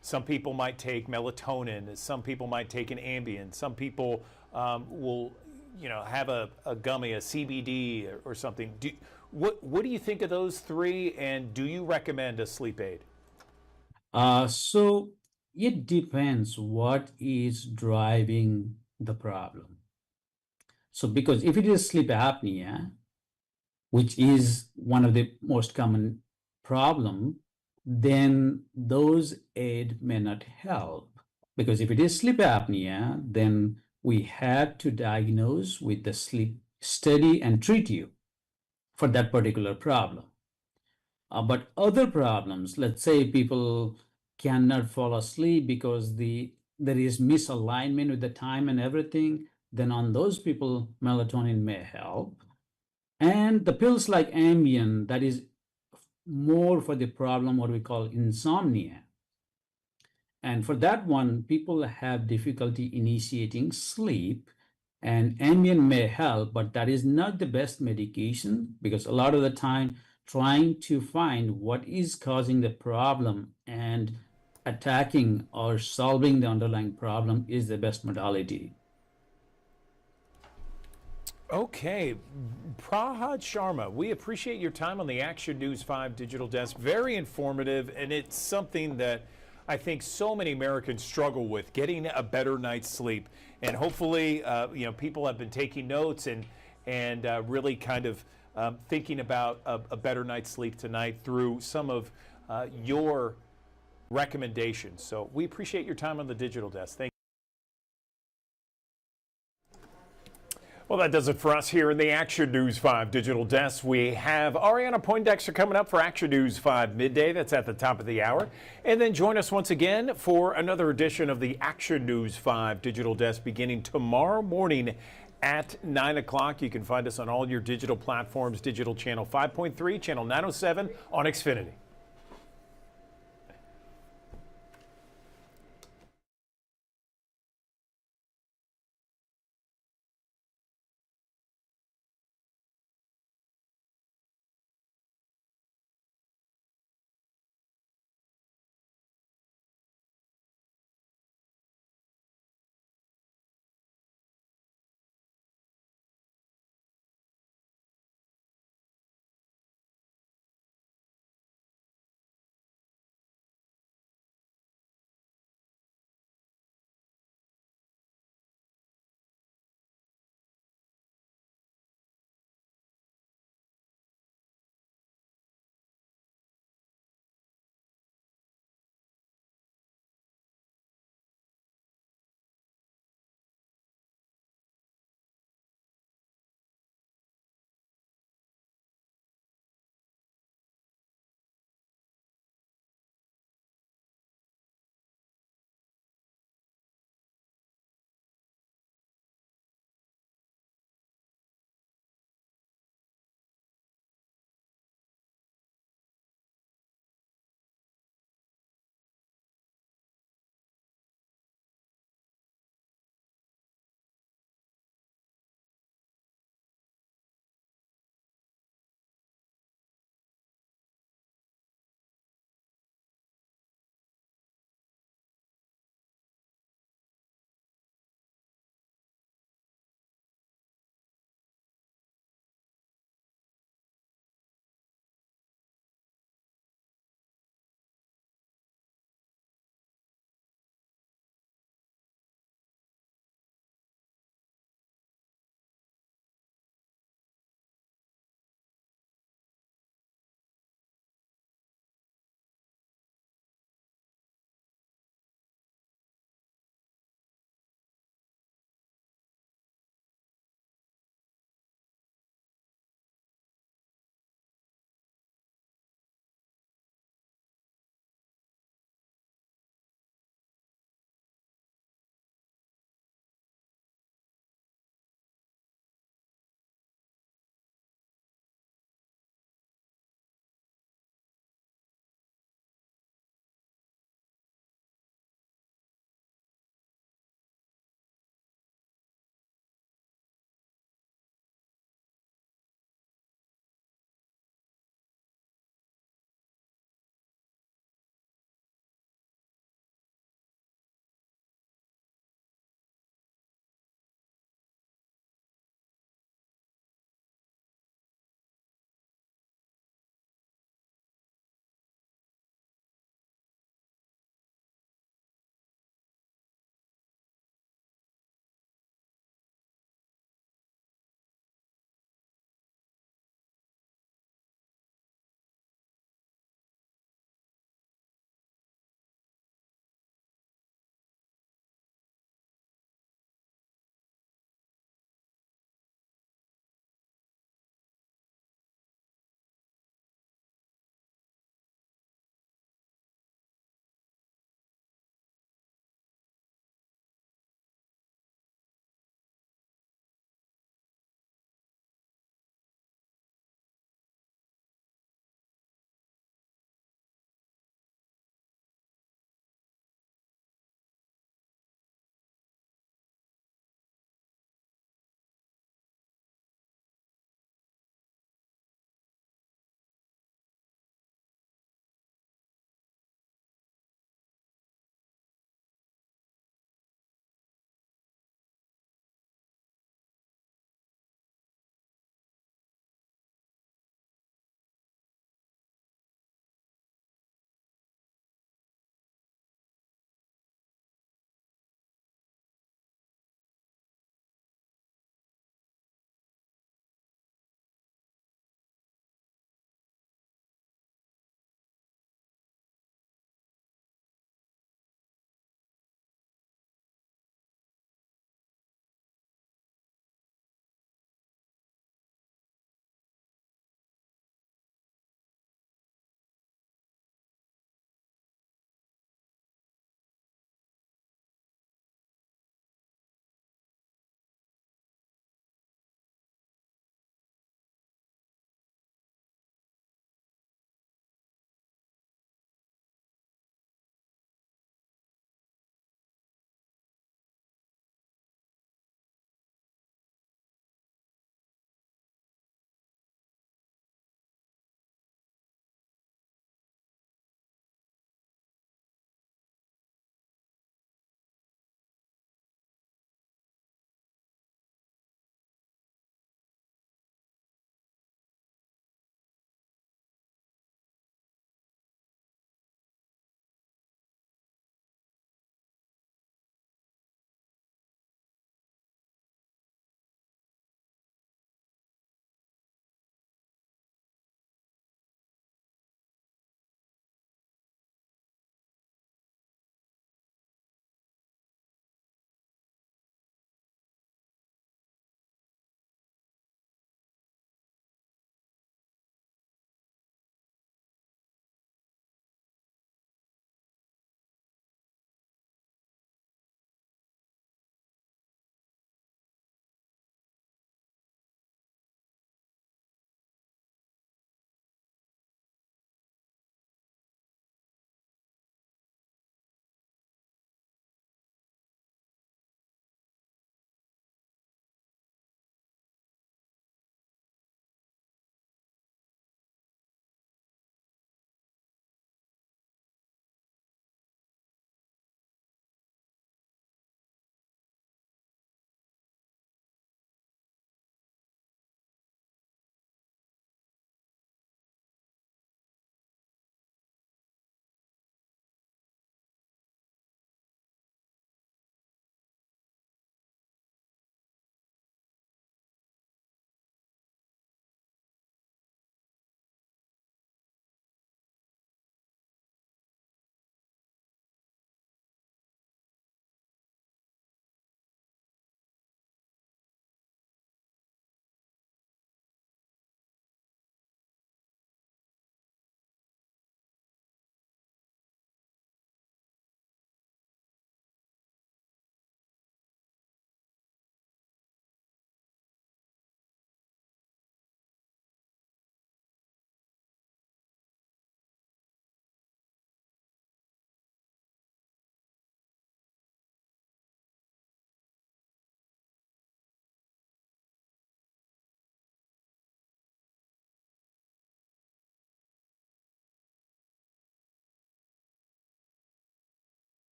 Some people might take melatonin. Some people might take an Ambien. Some people will, have a gummy, a CBD or something. What do you think of those 3, and do you recommend a sleep aid?
So it depends what is driving the problem. So because if it is sleep apnea, which is one of the most common problem, then those aid may not help. Because if it is sleep apnea, then we have to diagnose with the sleep study and treat you for that particular problem. But other problems, let's say people cannot fall asleep because there is misalignment with the time and everything, then on those people, melatonin may help. And the pills like Ambien, that is more for the problem what we call insomnia. And for that one, people have difficulty initiating sleep, and Ambien may help, but that is not the best medication, because a lot of the time trying to find what is causing the problem and attacking or solving the underlying problem is the best modality.
Okay, Prahad Sharma, we appreciate your time on the Action News 5 Digital Desk. Very informative, and it's something that I think so many Americans struggle with, getting a better night's sleep. And hopefully, people have been taking notes and really kind of thinking about a better night's sleep tonight through some of your recommendations. So we appreciate your time on the Digital Desk. Thank you. Well, that does it for us here in the Action News 5 Digital Desk. We have Ariana Poindexter coming up for Action News 5 Midday. That's at the top of the hour. And then join us once again for another edition of the Action News 5 Digital Desk beginning tomorrow morning at 9 o'clock. You can find us on all your digital platforms, digital channel 5.3, channel 907 on Xfinity.